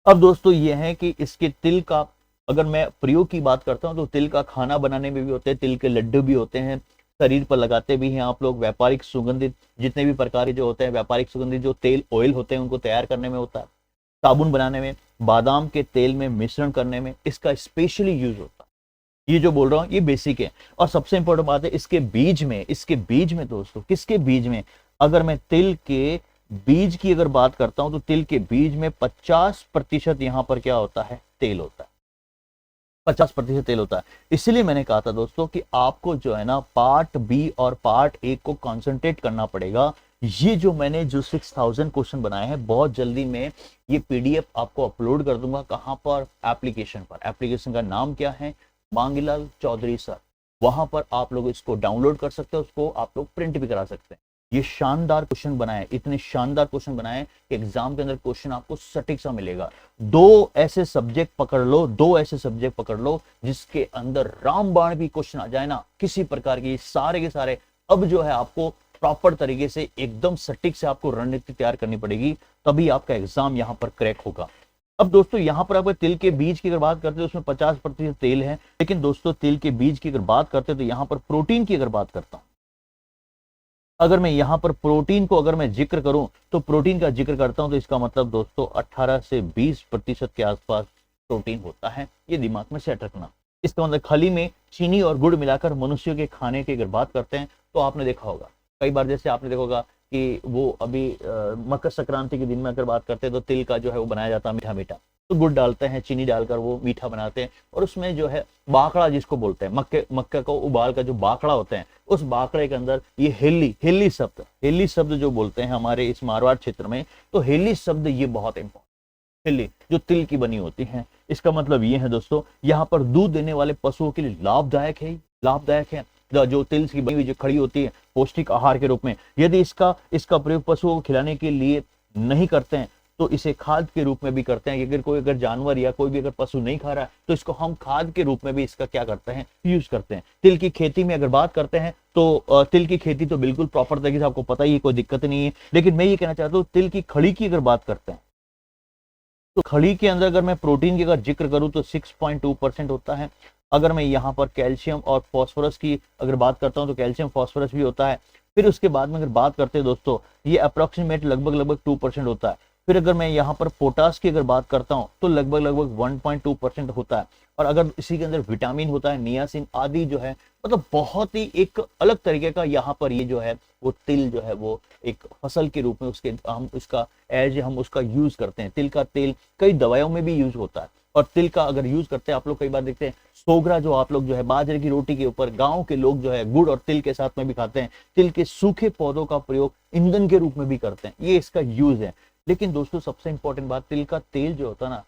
अब दोस्तों ये है कि इसके तिल का अगर मैं प्रयोग की बात करता हूं तो तिल का खाना बनाने में भी होते हैं, तिल के लड्डू भी होते हैं, शरीर पर लगाते भी हैं आप लोग, व्यापारिक सुगंधित जितने भी प्रकार के जो होते हैं व्यापारिक सुगंधित जो तेल ऑयल होते हैं उनको तैयार करने में होता है, साबुन बनाने में, बादाम के तेल में मिश्रण करने में इसका स्पेशली यूज होता है। ये जो बोल रहा हूँ ये बेसिक है। और सबसे इंपॉर्टेंट बात है इसके बीज में दोस्तों, किसके बीज में, अगर मैं तिल के बीज की अगर बात करता हूं तो तिल के बीज में 50% यहां पर क्या होता है, तेल होता है, 50% तेल होता है। इसलिए मैंने कहा था दोस्तों कि आपको जो है ना पार्ट बी और पार्ट ए को कंसंट्रेट करना पड़ेगा, ये जो मैंने जो 6000 क्वेश्चन बनाए हैं, बहुत जल्दी मैं ये पीडीएफ आपको अपलोड कर दूंगा। कहाँ पर? एप्लीकेशन पर। एप्लीकेशन का नाम क्या है? मांगीलाल चौधरी सर। वहां पर आप लोग इसको डाउनलोड कर सकते हो, उसको आप लोग प्रिंट भी करा सकते हैं। ये शानदार क्वेश्चन बनाए, इतने शानदार क्वेश्चन बनाए कि एग्जाम के अंदर क्वेश्चन आपको सटीक सा मिलेगा। दो ऐसे सब्जेक्ट पकड़ लो जिसके अंदर रामबाण भी क्वेश्चन आ जाए ना, किसी प्रकार के सारे के सारे। अब जो है आपको प्रॉपर तरीके से एकदम सटीक से आपको रणनीति तैयार करनी पड़ेगी, तभी आपका एग्जाम यहां पर क्रैक होगा। अब दोस्तों यहां पर आप तिल के बीज की अगर बात करते हैं, उसमें 50% तेल है। लेकिन दोस्तों तिल के बीज की अगर बात करते हैं तो यहां पर प्रोटीन की अगर बात करता हूं, अगर मैं यहां पर प्रोटीन को अगर मैं जिक्र करूं तो प्रोटीन का जिक्र करता हूं तो इसका मतलब दोस्तों 18 से 20% के आसपास प्रोटीन होता है। ये दिमाग में सेट रखना। इसका मतलब खली में चीनी और गुड़ मिलाकर मनुष्य के खाने की अगर बात करते हैं तो आपने देखा होगा कई बार, जैसे आपने देखा होगा कि वो अभी मकर संक्रांति के दिन में अगर बात करते हैं तो तिल का जो है वो बनाया जाता है मीठा मीठा, तो गुड़ डालते हैं, चीनी डालकर वो मीठा बनाते हैं। और उसमें जो है बाकड़ा जिसको बोलते हैं, मक्के को उबाल का जो बाकड़ा होते हैं, उस बाकड़े के अंदर ये हेली शब्द जो बोलते हैं हमारे इस मारवाड़ क्षेत्र में, तो हेली शब्द ये बहुत इंपॉर्टेंट। हेली जो तिल की बनी होती है, इसका मतलब ये है दोस्तों यहाँ पर दूध देने वाले पशुओं के लिए लाभदायक है। जो तिल की बनी हुई जो खड़ी होती है पौष्टिक आहार के रूप में, यदि इसका प्रयोग पशुओं को खिलाने के लिए नहीं करते हैं तो इसे खाद के रूप में भी करते हैं। अगर जानवर या कोई भी अगर पशु नहीं खा रहा है तो इसको हम खाद के रूप में भी इसका क्या करते हैं, यूज करते हैं। तिल की खेती में अगर बात करते हैं तो तिल की खेती तो बिल्कुल प्रॉपर तरीके से आपको पता ही है, कोई दिक्कत नहीं है। लेकिन मैं ये कहना चाहता हूँ तिल की खड़ी की अगर बात करते हैं तो खड़ी के अंदर अगर मैं प्रोटीन की अगर जिक्र करूं तो 6.2% होता है। अगर मैं यहाँ पर कैल्शियम और फास्फोरस की अगर बात करता हूं तो कैल्शियम फास्फोरस भी होता है। फिर उसके बाद में अगर बात करते हैं दोस्तों, ये अप्रोक्सीमेट लगभग 2% होता है। फिर अगर मैं यहाँ पर पोटास की अगर बात करता हूँ तो लगभग 1.2% होता है। और अगर इसी के अंदर विटामिन होता है, नियासिन आदि जो है, मतलब बहुत ही एक अलग तरीके का यहाँ पर ये जो है वो तिल जो है वो एक फसल के रूप में हम उसका यूज करते हैं। तिल का तेल कई दवाइयों में भी यूज होता है। और तिल का अगर यूज करते हैं आप लोग कई बार देखते हैं सोगरा जो आप लोग जो है बाजरे की रोटी के ऊपर गांव के लोग जो है गुड़ और तिल के साथ में भी खाते हैं। तिल के सूखे पौधों का प्रयोग ईंधन के रूप में भी करते हैं, ये इसका यूज है। लेकिन दोस्तों सबसे इंपॉर्टेंट बात, तिल का तेल जो है ना,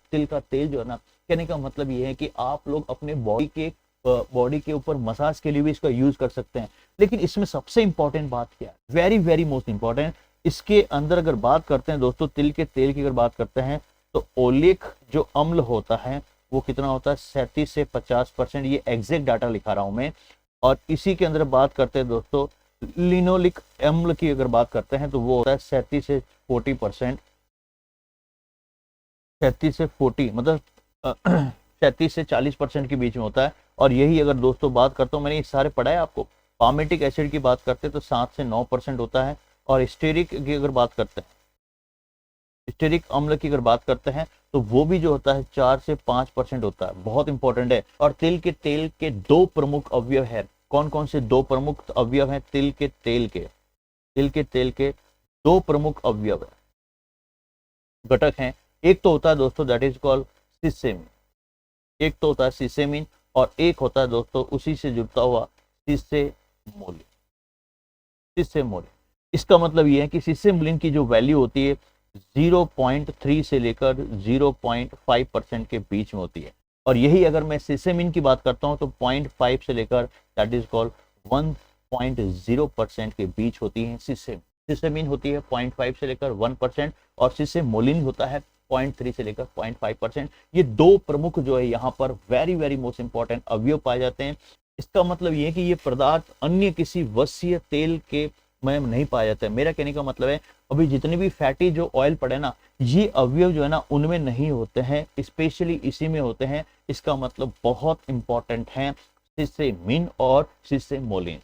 कहने का मतलब ये है कि आप लोग अपने बॉडी के ऊपर मसाज के लिए भी इसका यूज कर सकते हैं। लेकिन इसमें सबसे इंपॉर्टेंट बात क्या है, वेरी वेरी मोस्ट इंपॉर्टेंट, इसके अंदर अगर बात करते हैं दोस्तों तिल के तेल की अगर बात करते हैं तो ओलिक जो अम्ल होता है वो कितना होता है, 37 से 50%। ये एग्जैक्ट डाटा लिखा रहा हूं मैं। और इसी के अंदर बात करते हैं दोस्तों लिनोलिक अम्ल की अगर बात करते हैं तो वो होता है 37 से 40%। 37 से 40 मतलब 37 से 40% के बीच में होता है। और यही अगर दोस्तों बात करता हूँ, मैंने ये सारे पढ़ा है आपको। पामेटिक एसिड की बात करते हैं तो 7 से 9% होता है। और स्टेरिक की अगर बात करते हैं, स्टेरिक अम्ल की अगर बात करते हैं तो वो भी जो होता है 4 से 5% होता है। बहुत इंपॉर्टेंट है। और तिल के दो प्रमुख अवयव है। कौन कौन से दो प्रमुख अवयव हैं तिल के तेल के दो प्रमुख अवयव घटक हैं। एक तो होता है दोस्तों दैट इज कॉल्ड सिसेमिन, और एक होता है दोस्तों उसी से जुड़ता हुआ सिसेमोलिन। इसका मतलब ये है कि सिसेमोलिन की जो वैल्यू होती है 0.3 से लेकर 0.5% के बीच में होती है। और यही अगर मैं सिसेमिन की बात करता हूं तो 0.5 से लेकर दैट इज कॉल्ड 1.0% के बीच होती है सिसेमिन होती है 0.5 से लेकर 1%, और सिसेमोलिन होता है 0.3 से लेकर 0.5%। ये दो प्रमुख जो है यहाँ पर वेरी वेरी मोस्ट इंपॉर्टेंट अवयव पाए जाते हैं। इसका मतलब ये है कि ये पदार्थ अन्य किसी वसीय तेल के में नहीं पाया जाता है। मेरा कहने का मतलब है अभी जितने भी फैटी जो ऑयल पड़े ना, ये अवयव जो है ना उनमें नहीं होते हैं, स्पेशली इसी में होते हैं। इसका मतलब बहुत इंपॉर्टेंट है सिसेमिन और सिसेमोलिन।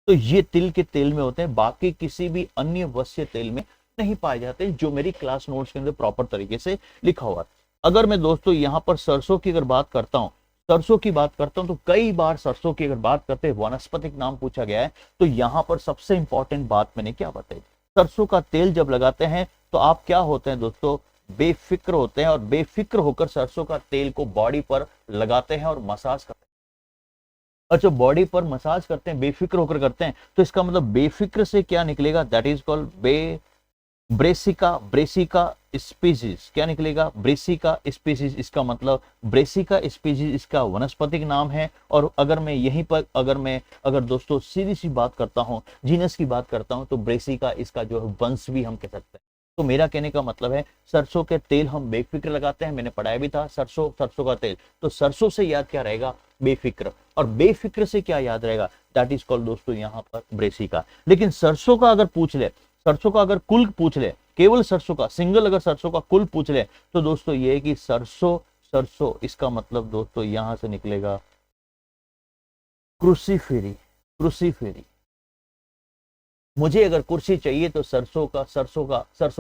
तो ये तिल के तेल में होते हैं, बाकी किसी भी अन्य वसीय तेल में नहीं पाए जाते, जो मेरी क्लास नोट्स के अंदर प्रॉपर तरीके से लिखा हुआ है। अगर मैं दोस्तों यहाँ पर सरसों की अगर बात करता हूँ तो कई बार सरसों की अगर बात करते हैं वनस्पतिक नाम पूछा गया है, तो यहाँ पर सबसे इंपॉर्टेंट बात मैंने क्या बताई, सरसों का तेल जब लगाते हैं तो आप क्या होते हैं दोस्तों, बेफिक्र होते हैं। और बेफिक्र होकर सरसों का तेल को बॉडी पर लगाते हैं और मसाज करते हैं। और जो बॉडी पर मसाज करते हैं बेफिक्र होकर करते हैं, तो इसका मतलब बेफिक्र से क्या निकलेगा, that is called Brassica, Brassica species. क्या निकलेगा, ब्रेसिका स्पीसीज। इसका मतलब ब्रेसिका स्पीसीज इसका वनस्पतिक नाम है। और अगर मैं यहीं पर अगर दोस्तों सीधी सी बात करता हूं, जीनस की बात करता हूं, तो ब्रेसिका इसका जो है वंश भी हम कह सकते हैं। तो मेरा कहने का मतलब है सरसों के तेल हम बेफिक्र लगाते हैं, मैंने पढ़ाया भी था सरसों का तेल। तो सरसों से याद क्या रहेगा, बेफिक्र। और बेफिक्र से क्या याद रहेगा, दैट इज कॉल्ड दोस्तों यहाँ पर ब्रेसिका। लेकिन सरसों का अगर पूछ ले, सरसों का अगर कुल पूछ ले, केवल सरसों का सिंगल अगर सरसों का कुल पूछ ले, तो दोस्तों ये है कि सरसों इसका मतलब दोस्तों यहां से निकलेगा क्रूसीफेरी, क्रूसीफेरी। मुझे अगर कुर्सी चाहिए तो सरसों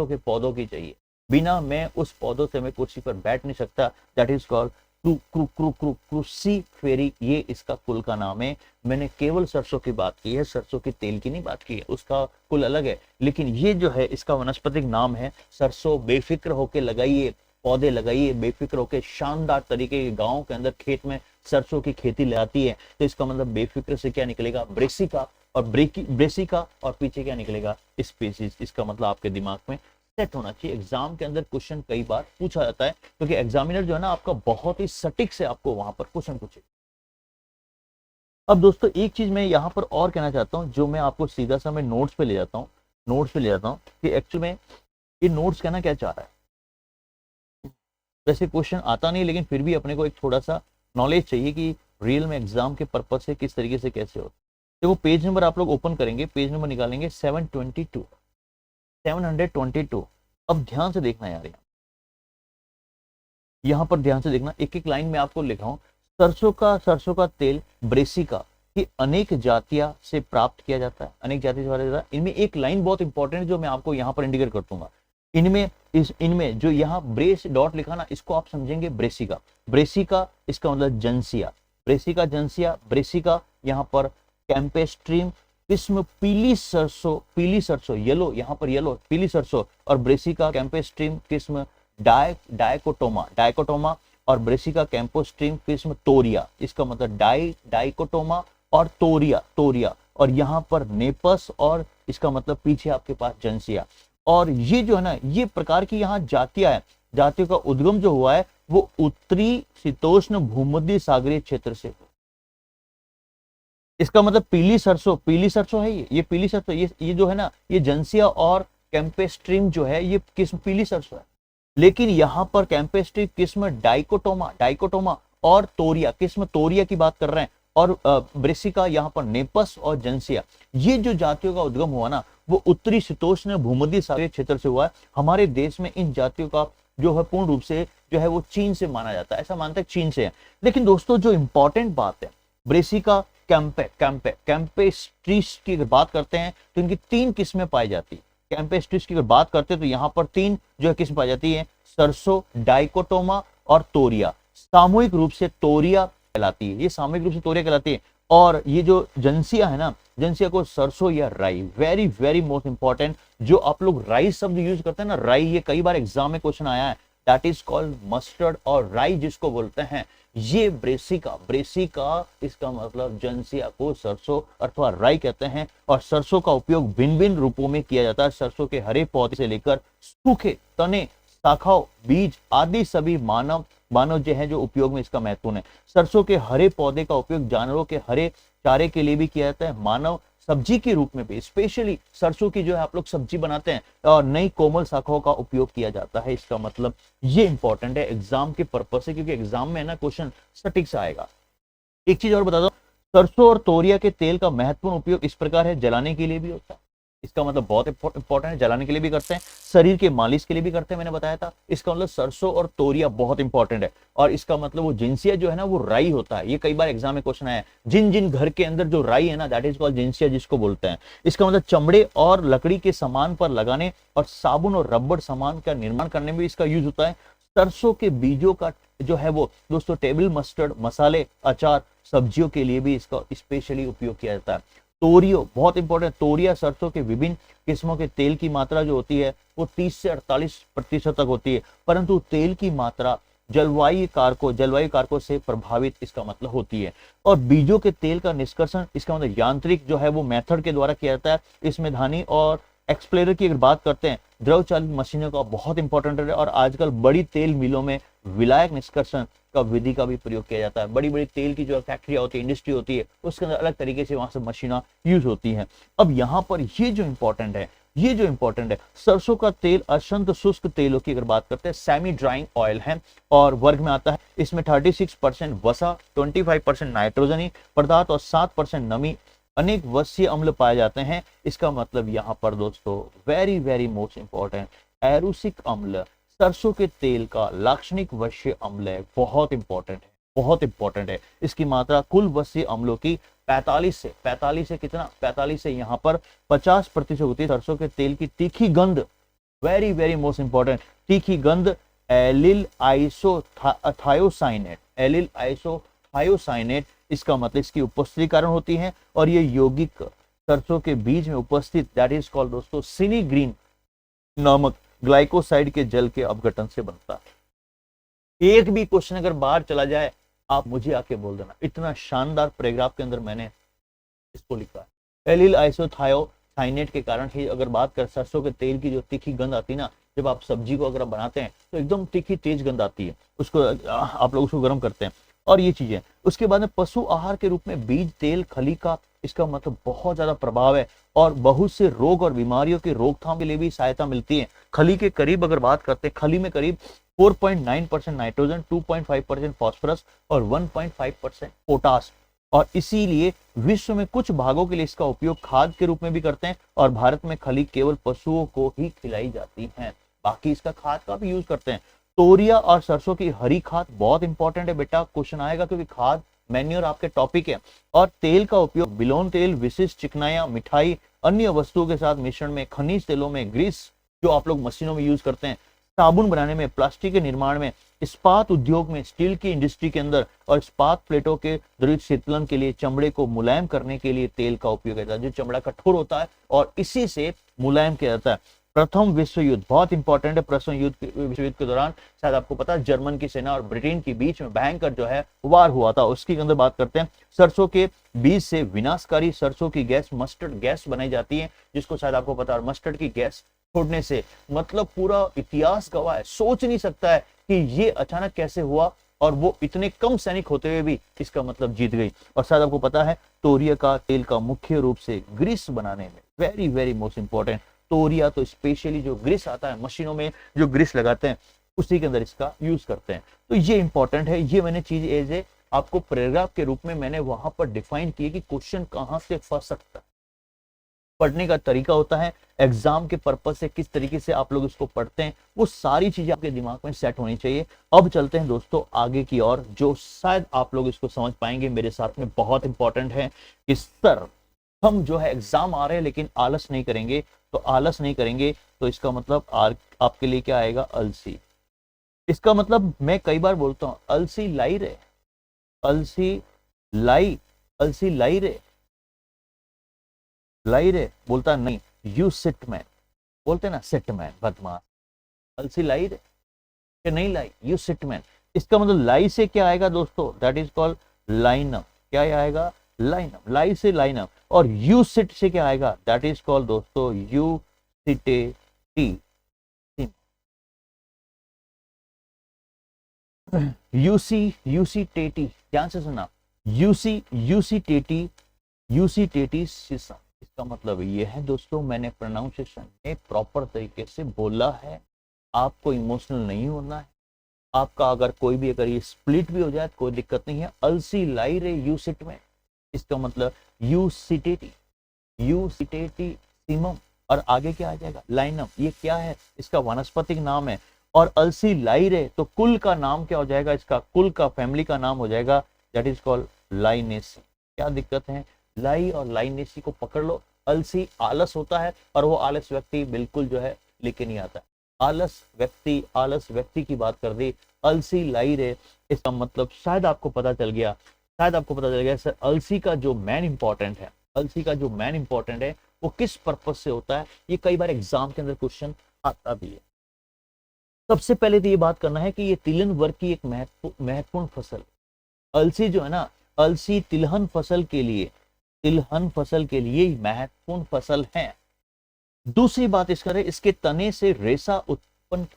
के पौधों की चाहिए, बिना मैं उस पौधों से मैं कुर्सी पर बैठ नहीं सकता। दैट इज कॉल्ड क्रूसीफेरी, ये इसका कुल का नाम है। मैंने केवल सरसों की बात की है, सरसों के तेल की नहीं बात की है, उसका कुल अलग है। लेकिन ये जो है इसका वनस्पतिक नाम है सरसों। बेफिक्र होके लगाइए, पौधे लगाइए बेफिक्र होके, शानदार तरीके के गाँव के अंदर खेत में सरसों की खेती लगाती है। तो इसका मतलब बेफिक्र से क्या निकलेगा, ब्रेसिका। और ब्रेसिका और पीछे क्या निकलेगा, स्पीसीज। इसका मतलब आपके दिमाग में सेट होना चाहिए। एग्जाम के अंदर क्वेश्चन कई बार पूछा जाता है, क्योंकि एग्जामिनर जो है ना आपका बहुत ही सटीक से आपको वहां पर क्वेश्चन पूछे। अब दोस्तों एक चीज मैं यहाँ पर और कहना चाहता हूँ, जो मैं आपको सीधा सा मैं नोट्स पे ले जाता हूँ, कि एक्चुअल में ये नोट्स कहना क्या चाह रहा है। वैसे क्वेश्चन आता नहीं, लेकिन फिर भी अपने को एक थोड़ा सा नॉलेज चाहिए कि रियल में एग्जाम के पर्पज से किस तरीके से कैसे हो। देखो पेज नंबर आप लोग ओपन करेंगे, पेज नंबर निकालेंगे 722। अब ध्यान से देखना यार, यहाँ पर ध्यान से देखना, एक एक लाइन में आपको लिखा हूं। सरसों का तेल ब्रेसिका की अनेक जातियां से प्राप्त किया जाता है, अनेक जाति से। इनमें एक लाइन बहुत इंपॉर्टेंट है जो मैं आपको यहाँ पर इंडिकेट कर दूंगा। इनमें जो यहाँ ब्रेस डॉट लिखा ना, इसको आप समझेंगे ब्रेसिका। ब्रेसिका इसका मतलब जंसिया, ब्रेसिका जंसिया। ब्रेसिका यहाँ पर कैंपेस्ट्रीम किस्म पीली सरसों येलो, यहाँ पर येलो पीली सरसों। और ब्रेसिका कैंपेस्ट्रीम किस्म डायकोटोमा। और ब्रेसिका कैंपोस्ट्रीम किस्म तोरिया। इसका मतलब डाइकोटोमा और तोरिया। और यहाँ पर नेपस, और इसका मतलब पीछे आपके पास जंसिया। और ये जो है ना, ये प्रकार की यहाँ जातियां है, जातियों का उद्गम जो हुआ है वो उत्तरी शीतोष्ण भूमध्य सागरीय क्षेत्र से। इसका मतलब पीली सरसों है, ये पीली सरसों, ये जो है ना, ये जंसिया और कैंपेस्ट्रीम जो है ये किस्म पीली सरसों है। लेकिन यहाँ पर कैंपेस्ट्रीम किस्म डाइकोटोमा और तोरिया किस्म तोरिया की बात कर रहे हैं। और ब्रेसिका यहाँ पर नेपस और जंसिया, ये जो जातियों का उद्गम हुआ ना, वो उत्तरी शीतोष्ण भूमध्य सागरीय क्षेत्र से हुआ है। हमारे देश में इन जातियों का जो है पूर्ण रूप से जो है वो चीन से माना जाता है, ऐसा मानते हैं चीन से है। लेकिन दोस्तों जो इंपॉर्टेंट बात है, ब्रेसिका कैंपेस्ट्रीस की अगर बात करते हैं तो इनकी 3 किस्में पाई जाती है। कैंपेस्ट्रीस की अगर बात करते हैं तो यहाँ पर 3 जो है किस्म पाई जाती है, सरसों, डाइकोटोमा और तोरिया। सामूहिक रूप से तोरिया कहलाती है, ये सामूहिक रूप से तोरिया कहलाती है। और ये जो जंसिया है ना, जंसिया को सरसों या राई, वेरी वेरी मोस्ट इंपॉर्टेंट, जो आप लोग राई शब्द यूज करते हैं ना, राई, ये कई बार एग्जाम में क्वेश्चन आया है। दैट इज कॉल्ड मस्टर्ड और राई जिसको बोलते हैं, ये ब्रेसिका इसका मतलब जंसिया को सरसों अथवा राई कहते हैं। और सरसों का उपयोग भिन्न भिन्न रूपों में किया जाता है। सरसों के हरे पौधे से लेकर सूखे तने, शाखाओं, बीज आदि सभी मानव जो है जो उपयोग में इसका महत्वपूर्ण है। सरसों के हरे पौधे का उपयोग जानवरों के हरे चारे के लिए भी किया जाता है, मानव सब्जी के रूप में भी, स्पेशली सरसों की जो है आप लोग सब्जी बनाते हैं, और नई कोमल शाखाओं का उपयोग किया जाता है। इसका मतलब ये इंपॉर्टेंट है एग्जाम के पर्पज से, क्योंकि एग्जाम में ना क्वेश्चन सटीक से आएगा। एक चीज और बता दो, सरसों और तोरिया के तेल का महत्वपूर्ण उपयोग इस प्रकार है, जलाने के लिए भी होता है। इसका मतलब बहुत इंपॉर्टेंट है, जलाने के लिए भी करते हैं, शरीर के मालिश के लिए भी करते हैं, मैंने बताया था। इसका मतलब सरसों और तोरिया बहुत इंपॉर्टेंट है। और इसका मतलब वो जिंसिया जो है ना, वो राई होता है। ये कई बार एग्जाम में क्वेश्चन आया है, जिन जिन घर के अंदर जो राई है ना, दैट इज कॉल्ड जिंसिया जिसको बोलते हैं। इसका मतलब चमड़े और लकड़ी के सामान पर लगाने और साबुन और रबड़ सामान का निर्माण करने में इसका यूज होता है। सरसों के बीजों का जो है वो दोस्तों टेबल मस्टर्ड, मसाले, अचार, सब्जियों के लिए भी इसका स्पेशली उपयोग किया जाता है। तोरियो बहुत इंपॉर्टेंट, तोरिया सरसों के विभिन्न किस्मों के तेल की मात्रा जो होती है वो 30 से 48% तक होती है, परंतु तेल की मात्रा जलवायु कारकों से प्रभावित इसका मतलब होती है। और बीजों के तेल का निष्कर्षण इसका मतलब यांत्रिक जो है वो मेथड के द्वारा किया जाता है। इसमें धानी और एक्सप्लेयर की अगर बात करते हैं, द्रव चालित मशीनों का बहुत इंपॉर्टेंट है। और आजकल बड़ी तेल मिलों में विलायक निष्कर्षण का विधि का भी प्रयोग किया जाता है। बड़ी बड़ी तेल की जो फैक्ट्रियां होती है, इंडस्ट्री होती है, उसके अंदर अलग तरीके से वहां से मशीना यूज होती हैं। अब यहाँ पर ये जो इंपॉर्टेंट है, सरसों का तेल अशुद्ध शुष्क तेलों की अगर बात करते हैं, सेमी ड्राइंग ऑयल है और वर्ग में आता है। इसमें 36% वसा, 25% नाइट्रोजनी पदार्थ और 7% नमी, अनेक वसीय अम्ल पाए जाते हैं। इसका मतलब यहाँ पर दोस्तों वेरी वेरी मोस्ट इंपॉर्टेंट, एरुसिक अम्ल सरसों के तेल का लाक्षणिक वसीय अम्ल है, बहुत इंपॉर्टेंट है। इसकी मात्रा कुल वसीय अम्लों की 45 से कितना, 45 से यहाँ पर 50% होती है। सरसों के तेल की तीखी गंध, वेरी वेरी मोस्ट इंपॉर्टेंट, तीखी गंध एलिल आइसोथायोसाइनेट, इसका मतलब इसकी उपस्थिति कारण होती है। और ये यौगिक सरसों के बीज में उपस्थित दैट इज कॉल्ड दोस्तों सिनीग्रीन नामक ग्लाइकोसाइड के जल के अपघटन से बनता है। एक भी क्वेश्चन अगर बाहर चला जाए, आप मुझे आके बोल देना। इतना शानदार पैराग्राफ के अंदर मैंने इसको लिखा है। एलिल आइसोथायोसाइनेट के कारण ही अगर बात कर, सरसों के तेल की जो तीखी गंध आती है ना, जब आप सब्जी को अगर बनाते हैं तो एकदम तीखी तेज गंध आती है, उसको आप लोग उसको गर्म करते हैं और ये चीजें। उसके बाद में पशु आहार के रूप में बीज तेल खली का, इसका मतलब बहुत ज्यादा प्रभाव है और बहुत से रोग और बीमारियों की रोकथाम के लिए भी सहायता मिलती है। खली के करीब अगर बात करते हैं, खली में करीब 4.9% नाइट्रोजन, 2.5% फास्फोरस और 1.5% पोटास, और इसीलिए विश्व में कुछ भागों के लिए इसका उपयोग खाद के रूप में भी करते हैं। और भारत में खली केवल पशुओं को ही खिलाई जाती है, बाकी इसका खाद का भी यूज करते हैं। तोरिया और सरसों की हरी खाद बहुत इंपॉर्टेंट है बेटा, क्वेश्चन आएगा क्योंकि खाद मैन्योर आपके टॉपिक है। और तेल का उपयोग बिलोन तेल, विशिष्ट चिकनाया, मिठाई, अन्य वस्तुओं के साथ मिश्रण में, खनिज तेलों में, ग्रीस जो आप लोग मशीनों में यूज करते हैं, साबुन बनाने में, प्लास्टिक के निर्माण में, इस्पात उद्योग में, स्टील की इंडस्ट्री के अंदर और इस्पात प्लेटों के द्रवित शीतलन के लिए, चमड़े को मुलायम करने के लिए तेल का उपयोग किया जाता है। जो चमड़ा कठोर होता है और इसी से मुलायम किया जाता है। प्रथम विश्व युद्ध बहुत इंपॉर्टेंट है। प्रथम विश्व युद्ध के दौरान शायद आपको पता है जर्मन की सेना और ब्रिटेन के बीच में भयंकर जो है वार हुआ था, उसके अंदर बात करते हैं। सरसों के बीज से विनाशकारी सरसों की गैस मस्टर्ड गैस बनाई जाती है, जिसको शायद आपको पता है। मस्टर्ड की गैस छोड़ने से मतलब पूरा इतिहास गवाह है, सोच नहीं सकता है कि ये अचानक कैसे हुआ और वो इतने कम सैनिक होते हुए भी इसका मतलब जीत गई। और शायद आपको पता है तोरिया का तेल का मुख्य रूप से ग्रीस बनाने में, वेरी वेरी मोस्ट इंपॉर्टेंट, तोरिया तो स्पेशली जो ग्रीस आता है मशीनों में, जो ग्रीस लगाते हैं उसी के अंदर इसका यूज करते हैं। तो ये इंपॉर्टेंट है, ये मैंने चीज एज ए आपको पैराग्राफ के रूप में मैंने वहां पर डिफाइन किए कि क्वेश्चन कहां से फंस सकता है, पढ़ने का तरीका होता है, एग्जाम के पर्पज से किस तरीके से आप लोग इसको पढ़ते हैं, वो सारी चीजें आपके दिमाग में सेट होनी चाहिए। अब चलते हैं दोस्तों आगे की ओर, जो शायद आप लोग इसको समझ पाएंगे मेरे साथ में। बहुत इंपॉर्टेंट है कि सर हम जो है एग्जाम आ रहे हैं लेकिन आलस नहीं करेंगे, तो इसका मतलब आपके लिए क्या आएगा, अलसी। इसका मतलब मैं कई बार बोलता हूं अलसी लाई रे, अलसी लाई रे बोलता नहीं, यू सिट मैन बोलते ना, सिट मैन बदमाश, अलसी लाई रे कि नहीं लाई, यू सिट मैन। इसका मतलब लाई से क्या आएगा दोस्तों, दैट इज कॉल्ड लाइनअप। क्या आएगा, लाइनअप, लाई से लाइनअप। और यू सिट से क्या आएगा, दैट इज कॉल्ड दोस्तों यू सिटे टी, यूसी टेटी, ध्यान से सुना, यूसी टेटी सिस्टम। इसका मतलब ये है दोस्तों, मैंने प्रोनाउंसिएशन में प्रॉपर तरीके से बोला है, आपको इमोशनल नहीं होना है। आपका अगर कोई भी अगर ये स्प्लिट भी हो जाए कोई दिक्कत नहीं है। अलसी लाई रे यू सिट में, इसका मतलब यू सिटेटी सिमम, और आगे क्या आ जाएगा, लाइनअप। ये क्या है, इसका वानस्पतिक नाम है। और अलसी लाई रे तो कुल का नाम क्या हो जाएगा, इसका कुल का फैमिली का नाम हो जाएगा, दैट इज कॉल्ड लाइनेसी। क्या दिक्कत है, लाई और लाइनेसी को पकड़ लो। अलसी आलस होता है और वो आलस व्यक्ति बिल्कुल जो है लेके नहीं आता। आलस व्यक्ति की बात कर दी, अलसी लाई रे, इसका मतलब शायद आपको पता चल गया सर अलसी का जो मेन इंपॉर्टेंट है वो किस पर्पज से होता है। ये कई बार एग्जाम के अंदर क्वेश्चन आता भी है। सबसे पहले तो ये बात करना है कि ये तिलहन वर्ग की एक महत्वपूर्ण फसल। अलसी जो है ना, अलसी तिलहन फसल के लिए महत्वपूर्ण फसल है। दूसरी बात इसका है, इसके तने से रेशा उत्पन्न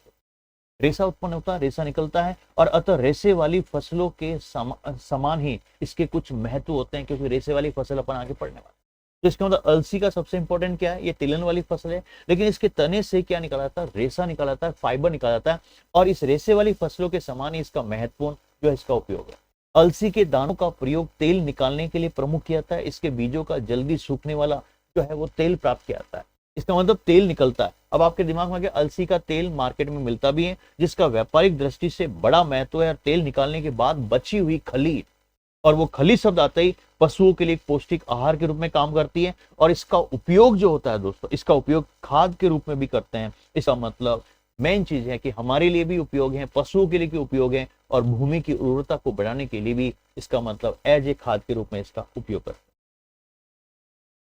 होता है, रेशा निकलता है, और अतः रेशे वाली फसलों के समान ही इसके कुछ महत्व होते हैं, क्योंकि रेशे वाली फसल अपन आगे पढ़ने वाले। तो इसका मतलब अलसी का सबसे इंपॉर्टेंट क्या है, ये तिलहन वाली फसल है, लेकिन इसके तने से क्या निकला जाता है, रेशा निकाला जाता है, फाइबर निकाला जाता है, और इस रेशे वाली फसलों के समान ही इसका महत्वपूर्ण जो है इसका उपयोग है। अलसी के दानों का प्रयोग तेल निकालने के लिए प्रमुख किया जाता है। इसके बीजों का जल्दी सूखने वाला जो है वो तेल प्राप्त किया जाता है। इसका मतलब तेल निकलता है। अब आपके दिमाग में आ गया, अलसी का तेल मार्केट में मिलता भी है, जिसका व्यापारिक दृष्टि से बड़ा महत्व है। और तेल निकालने के बाद बची हुई खली, और वो खली शब्द आते ही पशुओं के लिए पौष्टिक आहार के रूप में काम करती है। और इसका उपयोग जो होता है दोस्तों, इसका उपयोग खाद के रूप में भी करते हैं। इसका मतलब मेन चीज है कि हमारे लिए भी उपयोग है, पशुओं के लिए भी उपयोग है, और भूमि की उर्वरता को बढ़ाने के लिए भी इसका मतलब एज ए खाद के रूप में इसका उपयोग करते हैं।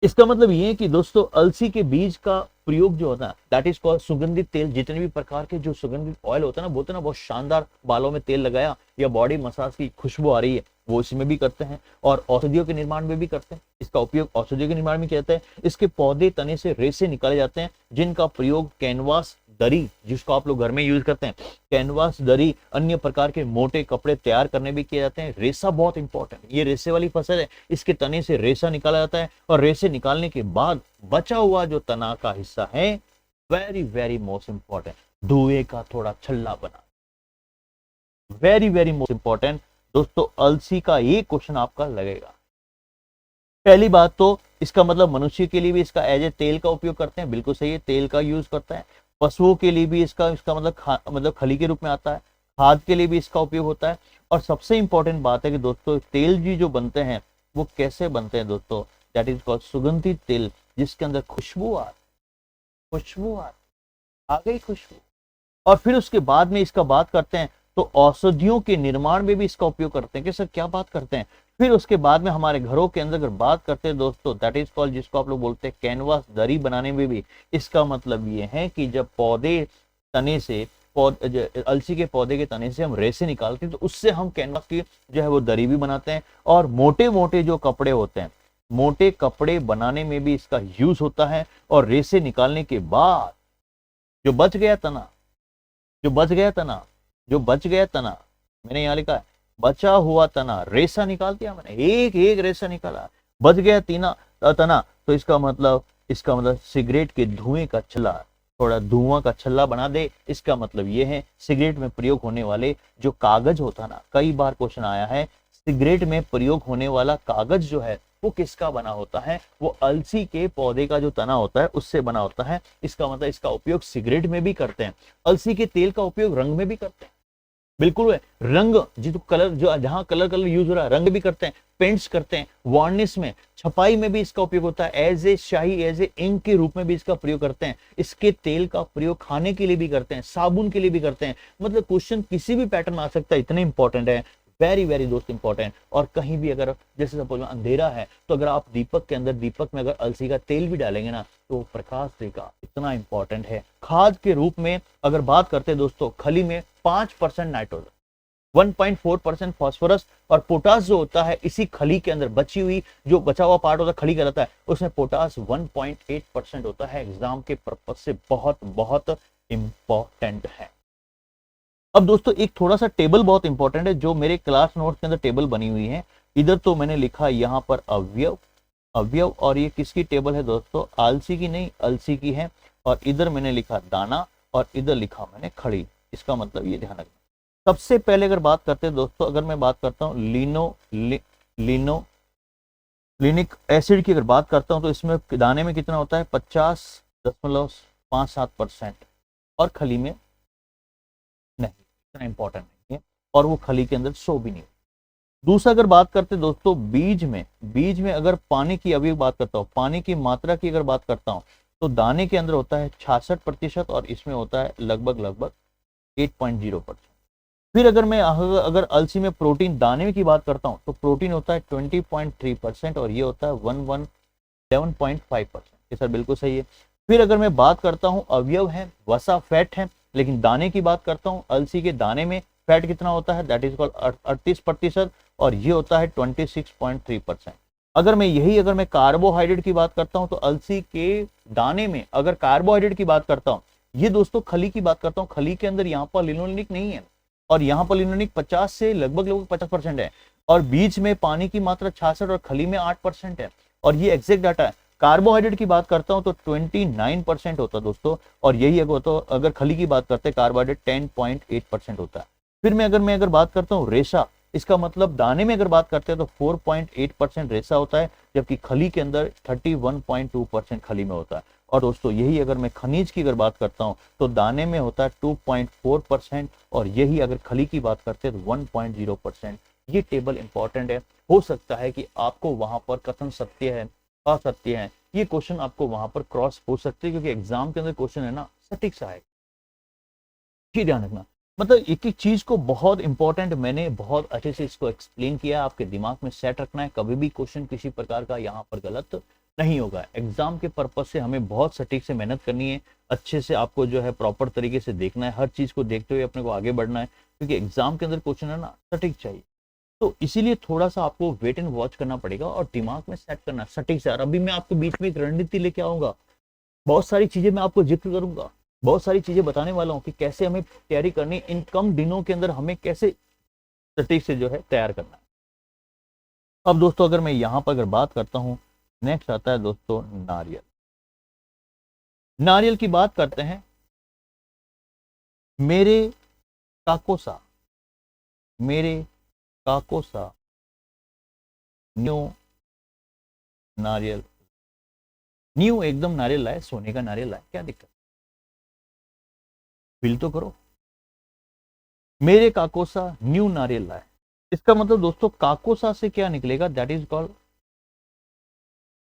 इसका मतलब ये है कि दोस्तों अलसी के बीज का प्रयोग जो होता है दैट इज कॉल्ड सुगंधित तेल। जितने भी प्रकार के जो सुगंधित ऑयल होता है ना, बोलते हैं ना बहुत शानदार, बालों में तेल लगाया या बॉडी मसाज की खुशबू आ रही है, वो इसमें भी करते हैं, और औषधियों के निर्माण में भी करते हैं। इसका उपयोग औषधियों के निर्माण में किया जाता है। इसके पौधे तने से रेशे निकाले जाते हैं, जिनका प्रयोग कैनवास दरी, जिसको आप लोग घर में यूज करते हैं, कैनवास दरी, अन्य प्रकार के मोटे कपड़े तैयार करने भी किए जाते हैं। रेशा बहुत इंपॉर्टेंट, ये रेशे वाली फसल है, इसके तने से रेशा निकाला जाता है, और रेशे निकालने के बाद बचा हुआ जो तना का हिस्सा है, वेरी वेरी मोस्ट इंपॉर्टेंट, धुएं का थोड़ा छल्ला बना। वेरी वेरी मोस्ट इंपॉर्टेंट दोस्तों, अलसी का ये क्वेश्चन आपका लगेगा। पहली बात तो इसका मतलब मनुष्य के लिए भी इसका एज ए तेल का उपयोग करते हैं, बिल्कुल सही है, तेल का यूज करता है। पशुओं के लिए भी इसका मतलब खली के रूप में आता है, खाद के लिए भी इसका उपयोग होता है। और सबसे इंपॉर्टेंट बात है कि दोस्तों तेल जी जो बनते हैं वो कैसे बनते हैं दोस्तों, दैट इज कॉल्ड सुगंधित तेल, जिसके अंदर खुशबू आ गई खुशबू। और फिर उसके बाद में इसका बात करते हैं तो औषधियों के निर्माण में भी इसका उपयोग करते हैं। कि सर क्या बात करते हैं? फिर उसके बाद में हमारे घरों के अंदर अगर बात करते हैं दोस्तों, दैट इज कॉल्ड, जिसको आप लोग बोलते हैं कैनवास दरी बनाने में भी इसका मतलब ये है कि जब तने से अलसी के पौधे के तने से हम रेशे निकालते हैं तो उससे हम कैनवास की जो है वो दरी भी बनाते हैं। और मोटे मोटे जो कपड़े होते हैं, मोटे कपड़े बनाने में भी इसका यूज होता है। और रेशे निकालने के बाद जो बच गया तना, मैंने यहाँ लिखा है बचा हुआ तना, रेशा निकाल दिया मैंने, एक एक रेशा निकाला, बच गया तना, तो इसका मतलब सिगरेट के धुएं का छल्ला, थोड़ा धुआं का छल्ला बना दे। इसका मतलब ये है सिगरेट में प्रयोग होने वाले जो कागज होता ना, कई बार क्वेश्चन आया है, सिगरेट में प्रयोग होने वाला कागज जो है वो किसका बना होता है, वो अलसी के पौधे का जो तना होता है उससे बना होता है। इसका मतलब इसका उपयोग सिगरेट में भी करते हैं। अलसी के तेल का उपयोग रंग में भी करते हैं, बिल्कुल है, रंग जो कलर, जो जहां कलर यूज हो रहा है, रंग भी करते हैं, पेंट्स करते हैं, वार्निश में, छपाई में भी इसका उपयोग होता है, एज ए स्याही, एज ए इंक के रूप में भी इसका प्रयोग करते हैं। इसके तेल का प्रयोग खाने के लिए भी करते हैं, साबुन के लिए भी करते हैं। मतलब क्वेश्चन किसी भी पैटर्न में आ सकता है, इतने इंपॉर्टेंट है, वेरी वेरी दोस्त इंपॉर्टेंट। और कहीं भी अगर जैसे सपोज अंधेरा है तो अगर आप दीपक में अगर अलसी का तेल भी डालेंगे ना तो प्रकाश देगा, इतना इंपॉर्टेंट है। खाद के रूप में अगर बात करते हैं दोस्तों, खली में 5% नाइट्रोजन, 1.4% फास्फोरस और पोटास जो होता है इसी खली के अंदर बची हुई, जो बचा हुआ पार्ट होता है खली का रहता है, उसमें पोटास 1.8% होता है। एग्जाम के पर्पज से बहुत बहुत इंपॉर्टेंट है। अब दोस्तों एक थोड़ा सा टेबल बहुत इंपॉर्टेंट है, जो मेरे क्लास नोट्स के अंदर टेबल बनी हुई है। इधर तो मैंने लिखा यहाँ पर अवयव, और ये किसकी टेबल है दोस्तों, आलसी की नहीं, अलसी की है। और इधर मैंने लिखा दाना, और इधर लिखा मैंने खड़ी। इसका मतलब ये ध्यान रखना। सबसे पहले अगर बात करते हैं दोस्तों, अगर मैं बात करता हूँ लिनोलिनिक एसिड की अगर बात करता हूँ तो इसमें दाने में कितना होता है, 50.57%, और खली में नहीं, इतना इंपॉर्टेंट नहीं है, और वो खली के अंदर 100 भी नहीं। दूसरा अगर बात करते हैं दोस्तों बीज में अगर पानी की, अभी बात करता हूँ पानी की मात्रा की अगर बात करता हूँ तो दाने के अंदर होता है 66% और इसमें होता है लगभग 8.0%। फिर अगर मैं अगर अलसी में प्रोटीन दाने की बात करता हूँ तो प्रोटीन होता है 20.3% और ये होता है 11.5%। ये सर बिल्कुल सही है। फिर अगर मैं बात करता हूँ अवयव है, वसा फैट है, लेकिन दाने की बात करता हूँ, अलसी के दाने में फैट कितना होता है, दैट इज कॉल्ड 38%, और ये होता है 26.3%। अगर मैं कार्बोहाइड्रेट की बात करता हूं तो अलसी के दाने में अगर कार्बोहाइड्रेट की बात करता हूं, ये दोस्तों खली की बात करता हूं, खली के अंदर यहाँ पर लिनोलेनिक नहीं है, और यहाँ पर लिनोलेनिक 50 से लगभग 50% है, और बीच में पानी की मात्रा 66 और खली में 8% है, और ये एग्जैक्ट डाटा है। कार्बोहाइड्रेट की बात करता हूं तो 29% होता है दोस्तों, और यही अगर खली की बात करते हैं कार्बोहाइड्रेट 10.8% होता है। फिर मैं अगर बात करता हूँ रेशा, इसका मतलब दाने में अगर बात करते हैं तो 4.8% रेशा होता है, जबकि खली के अंदर 31.2% खली में होता है। और दोस्तों यही अगर मैं खनिज की अगर बात करता हूं तो दाने में होता है 2.4%, और यही अगर खली की बात करते हैं तो 1.0%। ये टेबल इंपॉर्टेंट है, हो सकता है कि आपको वहां पर कथन सत्य है असत्य है, ये क्वेश्चन आपको वहां पर क्रॉस हो सकते हैं, क्योंकि एग्जाम के अंदर क्वेश्चन है ना सटीक सा है, ये ध्यान रखना। मतलब एक एक चीज को बहुत इंपॉर्टेंट मैंने बहुत अच्छे से इसको एक्सप्लेन किया, आपके दिमाग में सेट रखना है, कभी भी क्वेश्चन किसी प्रकार का यहाँ पर गलत नहीं होगा। एग्जाम के पर्पज से हमें बहुत सटीक से मेहनत करनी है, अच्छे से आपको जो है प्रॉपर तरीके से देखना है, हर चीज को देखते हुए अपने को आगे बढ़ना है, क्योंकि एग्जाम के अंदर क्वेश्चन है ना सटीक चाहिए। तो इसीलिए थोड़ा सा आपको वेट एंड वॉच करना पड़ेगा और दिमाग में सेट करना सटीक से। और अभी मैं आपको बीच में एक रणनीति लेके आऊंगा, बहुत सारी चीजें मैं आपको जिक्र करूंगा, बहुत सारी चीजें बताने वाला हूं कि कैसे हमें तैयारी करनी, इन कम दिनों के अंदर हमें कैसे सटीक से जो है तैयार करना है। अब दोस्तों अगर मैं यहां पर अगर बात करता हूं, नेक्स्ट आता है दोस्तों नारियल। नारियल की बात करते हैं, मेरे काकोसा न्यू नारियल, न्यू एकदम नारियल लाए, सोने का नारियल लाए, क्या दिक्कत, फील तो करो। मेरे काकोसा न्यू नारियल लाए, इसका मतलब दोस्तों काकोसा से क्या निकलेगा, दैट इज कॉल्ड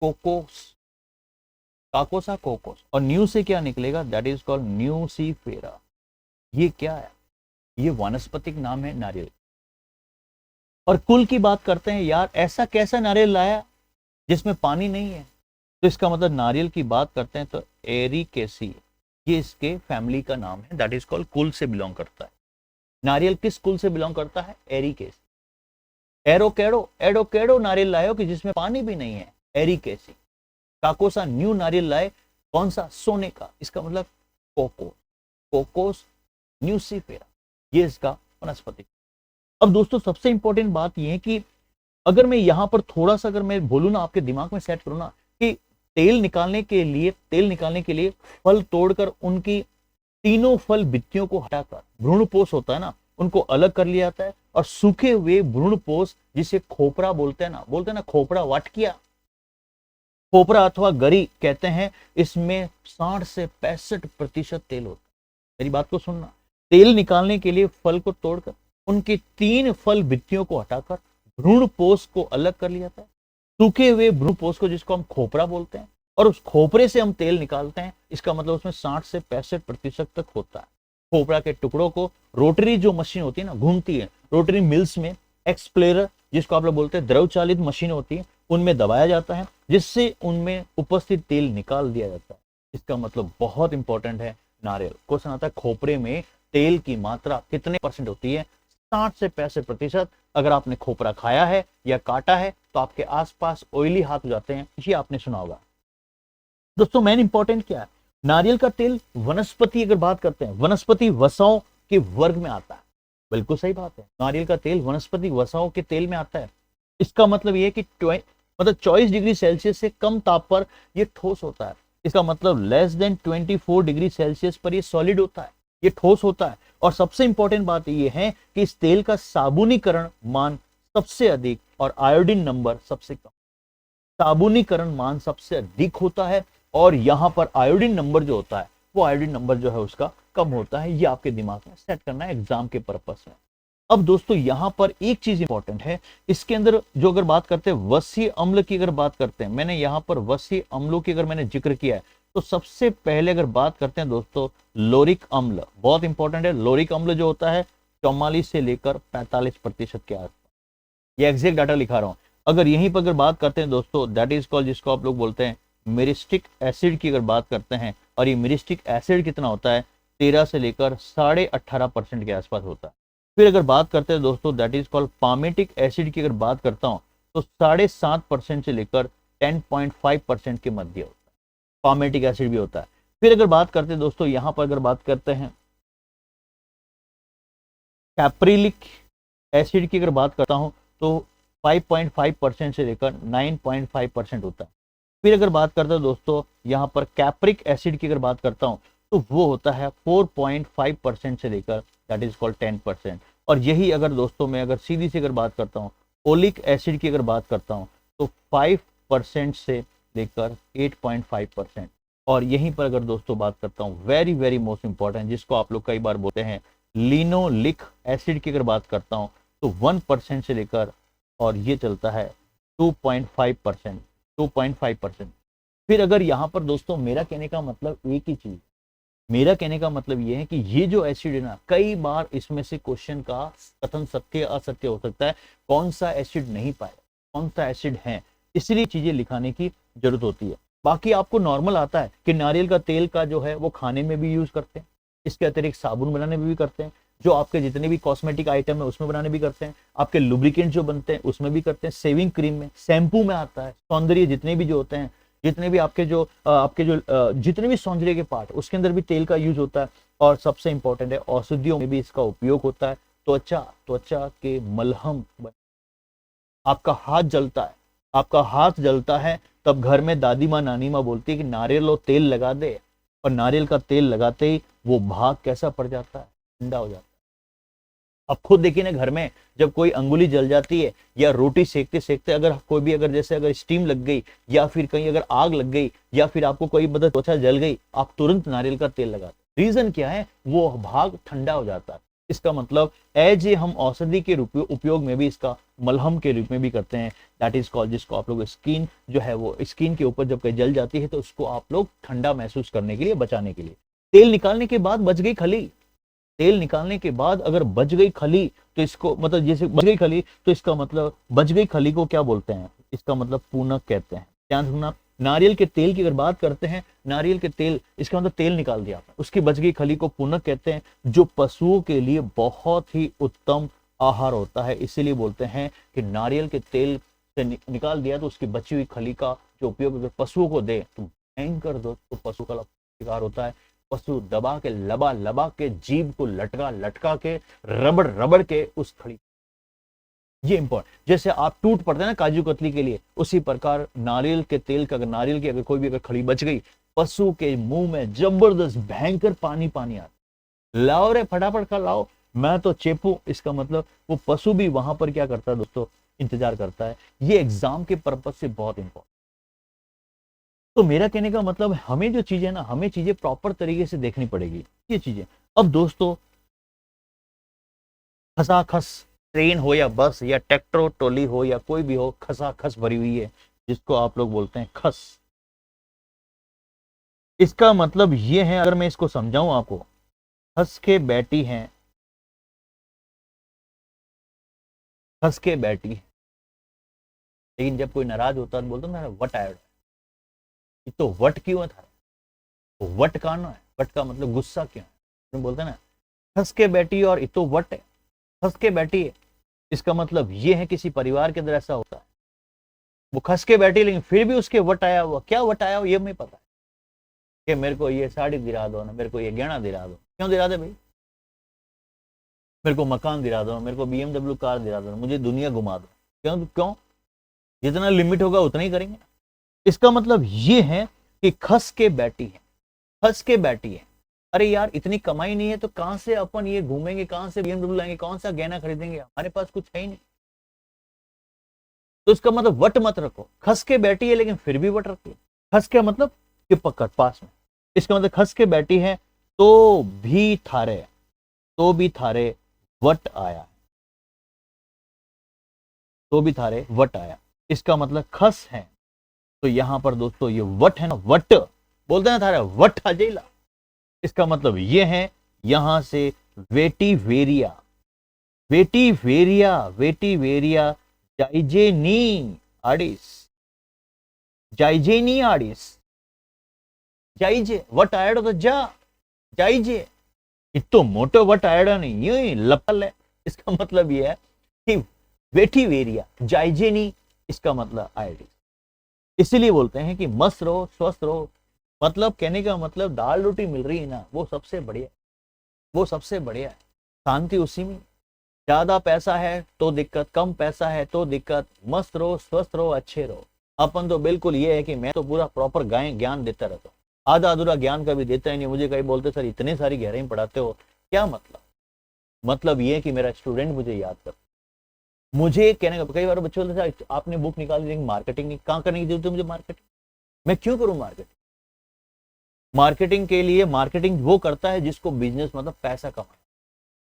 कोकोस, काकोसा कोकोस, और न्यू से क्या निकलेगा, दैट इज कॉल्ड न्यूसीफेरा। ये क्या है, ये वानस्पतिक नाम है नारियल। और कुल की बात करते हैं, यार ऐसा कैसा नारियल लाया जिसमें पानी नहीं है, तो इसका मतलब नारियल की बात करते हैं तो एरिकेसी, ये इसके फैमिली का नाम है, दैट इज कॉल्ड कुल से बिलोंग करता है। नारियल किस कुल से बिलोंग करता है, एरिकेसी। एडोकेडो नारियल लाए कि जिसमें पानी भी नहीं है, एरिकेसी। काकोसा न्यू नारियल लाए, कौन सा, सोने का, इसका मतलब कोकोस न्यूसीफेरा, ये इसका वनस्पति। अब दोस्तों सबसे इंपॉर्टेंट बात ये है कि अगर मैं यहां पर थोड़ा सा अगर मैं बोलूं ना, आपके दिमाग में सेट करूं ना, कि तेल निकालने के लिए फल तोड़कर उनकी तीनों फल बित्तियों को हटाकर भ्रूणपोष होता है ना, उनको अलग कर लिया जाता है, और सूखे हुए भ्रूणपोष जिसे खोपरा बोलते हैं ना खोपरा, वाटकिया, खोपरा अथवा गरी कहते हैं, इसमें 60 से 65% तेल होता है। मेरी बात को सुनना, तेल निकालने के लिए फल को तोड़कर उनके 3 फल बित्तियों को हटाकर भ्रूणपोष को अलग कर लिया जाता है, सूखे हुए भ्रूणपोष को जिसको हम खोपरा बोलते हैं, और उस खोपरे से हम तेल निकालते हैं। इसका मतलब उसमें 60 से 65% तक होता है। खोपरा के टुकड़ों को रोटरी जो मशीन होती है ना, घूमती है, रोटरी मिल्स में एक्सप्लेरर जिसको आप लोग बोलते हैं, द्रव चालित मशीन होती है, उनमें दबाया जाता है, जिससे उनमें उपस्थित तेल निकाल दिया जाता है। इसका मतलब बहुत इंपॉर्टेंट है नारियल। क्वेश्चन आता है खोपरे में तेल की मात्रा कितने % होती है, 60 से 65%। अगर आपने खोपरा खाया है या काटा है तो आपके आसपास ऑयली हाथ हो जाते हैं, ये आपने सुना होगा। दोस्तों मेन इंपॉर्टेंट क्या है, नारियल का तेल वनस्पति, अगर बात करते हैं वनस्पति वसाओं के वर्ग में आता है, बिल्कुल सही बात है, नारियल का तेल वनस्पति वसाओं के तेल में आता है। इसका मतलब ये है कि 24 डिग्री सेल्सियस से कम ताप पर यह ठोस होता है। इसका मतलब लेस देन 24 डिग्री सेल्सियस पर यह सॉलिड होता है, ये ठोस होता है। और सबसे इंपॉर्टेंट बात यह है कि इस तेल का साबुनीकरण मान सबसे अधिक और आयोडीन नंबर सबसे कम। साबुनीकरण मान सबसे अधिक होता है और यहां पर आयोडीन नंबर जो होता है वो आयोडीन नंबर जो है उसका कम होता है। ये आपके दिमाग में सेट करना है एग्जाम के पर्पस में। अब दोस्तों यहां पर एक चीज इंपॉर्टेंट है, इसके अंदर जो अगर बात करते हैं वसीय अम्ल की, अगर बात करते हैं, मैंने यहां पर वसीय अम्लों की अगर मैंने जिक्र किया है तो सबसे पहले अगर बात करते हैं दोस्तों लोरिक अम्ल, बहुत इंपॉर्टेंट है। लोरिक अम्ल जो होता है 44 से लेकर 45% के आसपास, ये एग्जैक्ट डाटा लिखा रहा हूं। अगर यहीं पर अगर बात करते हैं दोस्तों दैट इज कॉल्ड, जिसको आप लोग बोलते हैं मिरिस्टिक एसिड की अगर बात करते हैं, और ये मिरिस्टिक एसिड कितना होता है 13 से लेकर 18.5% के आसपास होता है। फिर अगर बात करते हैं दोस्तों, that is called palmitic acid की अगर बात करता हूं तो 7.5% से लेकर 10.5% के मध्य होता है, पामेटिक एसिड भी होता है। फिर अगर बात करते हैं दोस्तों, यहां पर अगर बात करते हैं कैप्रिलिक एसिड की अगर बात करता हूं तो 5.5% से लेकर 9.5% होता है। फिर अगर बात करते हैं दोस्तों यहां पर कैप्रिक एसिड की अगर बात करता हूं तो वो होता है 4.5% से लेकर दैट इज कॉल्ड 10%। और यही अगर दोस्तों मैं अगर सीधी से अगर बात करता हूं ओलिक एसिड की अगर बात करता हूं तो 5% से लेकर 8.5%। और यहीं पर अगर दोस्तों बात करता हूं वेरी वेरी मोस्ट इंपॉर्टेंट, जिसको आप लोग कई बार बोलते हैं लिनोलिक एसिड की अगर बात करता हूं तो 1% से लेकर और ये चलता है 2.5%, 2.5%। फिर अगर यहां पर दोस्तों मेरा कहने का मतलब एक ही चीज, मेरा कहने का मतलब ये है कि ये जो एसिड है ना, कई बार इसमें से क्वेश्चन का कथन सत्य असत्य हो सकता है, कौन सा एसिड नहीं पाए, कौन सा एसिड है, इसलिए चीजें लिखाने की जरूरत होती है। बाकी आपको नॉर्मल आता है कि नारियल का तेल का जो है वो खाने में भी यूज करते हैं, इसके अतिरिक्त साबुन बनाने में भी करते हैं, जो आपके जितने भी कॉस्मेटिक आइटम है उसमें बनाने भी करते हैं, आपके लुब्रिकेंट जो बनते हैं उसमें भी करते हैं, सेविंग क्रीम में, शैम्पू में आता है, सौंदर्य जितने भी जो होते हैं, जितने भी आपके जो जितने भी सौंदर्य के पार्ट उसके अंदर भी तेल का यूज होता है। और सबसे इंपॉर्टेंट है औषधियों में भी इसका उपयोग होता है। त्वचा त्वचा के मलहम आपका हाथ जलता है, आपका हाथ जलता है तब घर में दादी माँ नानी माँ बोलती है कि नारियल और तेल लगा दे, और नारियल का तेल लगाते ही वो भाग कैसा पड़ जाता है, ठंडा हो जाता है। अब खुद देखिए ना, घर में जब कोई अंगुली जल जाती है या रोटी सेकते सेकते अगर कोई भी अगर जैसे अगर स्टीम लग गई या फिर कहीं अगर आग लग गई या फिर आपको कोई मतलब त्वचा जल गई, आप तुरंत नारियल का तेल लगाते। रीजन क्या है, वो भाग ठंडा हो जाता है। इसका मतलब एज ए हम औषधि के रूप उपयोग में भी इसका मलहम के रूप में भी करते हैं, दैट इज कॉल्ड, जिसको आप लोग स्किन जो है वो स्किन के ऊपर जब कहीं जल जाती है तो उसको आप लोग ठंडा महसूस करने के लिए, बचाने के लिए। तेल निकालने के बाद बच गई खली, तेल निकालने के बाद अगर बच गई खली तो इसको मतलब जैसे बच गई खली तो इसका मतलब बच गई खली को क्या बोलते हैं, इसका मतलब पूनक कहते हैं। ध्यान रखना, नारियल के तेल की अगर बात करते हैं, नारियल के तेल इसका मतलब तेल निकाल दिया आपने, उसकी बच गई खली को पूनक कहते हैं, जो पशुओं के लिए बहुत ही उत्तम आहार होता है। इसीलिए बोलते हैं कि नारियल के तेल से निकाल दिया तो उसकी बची हुई खली का जो उपयोग अगर पशुओं को दे तो भयंकर दो तो पशु का शिकार होता है। पशु दबा के लबा लबा के जीभ को लटका लटका के रबड़ रबड़ के उस खड़ी, ये इंपॉर्टेंट, जैसे आप टूट पड़ते हैं ना काजू कतली के लिए, उसी प्रकार नारियल के तेल का, अगर नारियल की अगर कोई भी अगर खड़ी बच गई, पशु के मुंह में जबरदस्त भयंकर पानी पानी आता। लाओ रे फटाफट का लाओ, मैं तो चेपू। इसका मतलब वो पशु भी वहां पर क्या करता है दोस्तों, इंतजार करता है। ये एग्जाम के पर्पज से बहुत इंपॉर्टेंट। तो मेरा कहने का मतलब हमें जो चीजें ना, हमें चीजें प्रॉपर तरीके से देखनी पड़ेगी ये चीजें। अब दोस्तों खसाखस ट्रेन हो या बस या ट्रैक्टर ट्रॉली हो या कोई भी हो, खसाखस भरी हुई है जिसको आप लोग बोलते हैं खस। इसका मतलब ये है, अगर मैं इसको समझाऊं आपको, खस के बैठी हैं, खस के बैठी है। लेकिन जब कोई नाराज होता है तो बोलता है वट आया, तो वट क्यों है था, तो वट का ना है, वट का मतलब गुस्सा क्यों है, तो बोलते हैं ना खस के बैठी और इतो वट है, खस के बैठी है। इसका मतलब ये है किसी परिवार के अंदर ऐसा होता है, वो खस के बैठी लेकिन फिर भी उसके वट आया हुआ, क्या वट आया हुआ ये नहीं पता है, कि मेरे को ये साड़ी दिला दो ना, मेरे को ये गहना दिला दो। क्यों दिला दे भाई, मेरे को मकान दिला दो, मेरे को BMW कार दिला दो, मुझे दुनिया घुमा दो। क्यों क्यों, जितना लिमिट होगा उतना ही करेंगे। इसका मतलब ये है कि खस के बैठी है, खस के बैठी है। अरे यार इतनी कमाई नहीं है तो कहां से अपन ये घूमेंगे, कहां से BMW लाएंगे, कौन सा गहना खरीदेंगे, हमारे पास कुछ है ही नहीं। तो इसका मतलब वट मत रखो, खस के बैठी है लेकिन फिर भी वट रखो। खस के मतलब कि पकड़ पास में, इसका मतलब खस के बैठी है तो भी थारे, तो भी थारे वट आया, तो भी थारे वट आया। इसका मतलब खस है तो यहां पर दोस्तों ये वट है ना, वट बोलते हैं थारे वट आ जेला। इसका मतलब ये है यहां से वेटी वेरिया, वेटी वेरिया, वेटी वेरिया जाइजेनी आडिस, जाइजेनी आडिस, जाइजे वट आयड तो जा, जाइजे इतो मोटो वट आयडा नहीं, यूं ही लपल है। इसका मतलब ये है कि वेठी वेरिया जायजे नहीं, इसका मतलब आईडी। इसीलिए बोलते हैं कि मस्त रहो, स्वस्थ रहो। मतलब कहने का मतलब दाल रोटी मिल रही है ना, वो सबसे बढ़िया, वो सबसे बढ़िया है। शांति उसी में। ज्यादा पैसा है तो दिक्कत, कम पैसा है तो दिक्कत, मस्त रहो, स्वस्थ रहो, अच्छे रहो। अपन तो बिल्कुल ये है कि मैं तो पूरा प्रॉपर ज्ञान देता रहता हूँ, आधा अधूरा ज्ञान कभी देता ही नहीं। मुझे कहीं बोलते सर इतने सारी गहराई पढ़ाते हो, क्या मतलब ये है कि मेरा स्टूडेंट मुझे याद कर। मुझे कहने का कई बार बच्चे बोलते हैं आपने बुक निकाल दी, मार्केटिंग नहीं, कहाँ करने की जरूरत है मुझे मार्केटिंग? मैं क्यों करूं मार्केटिंग? मार्केटिंग के लिए, मार्केटिंग वो करता है जिसको बिजनेस मतलब पैसा कमाए।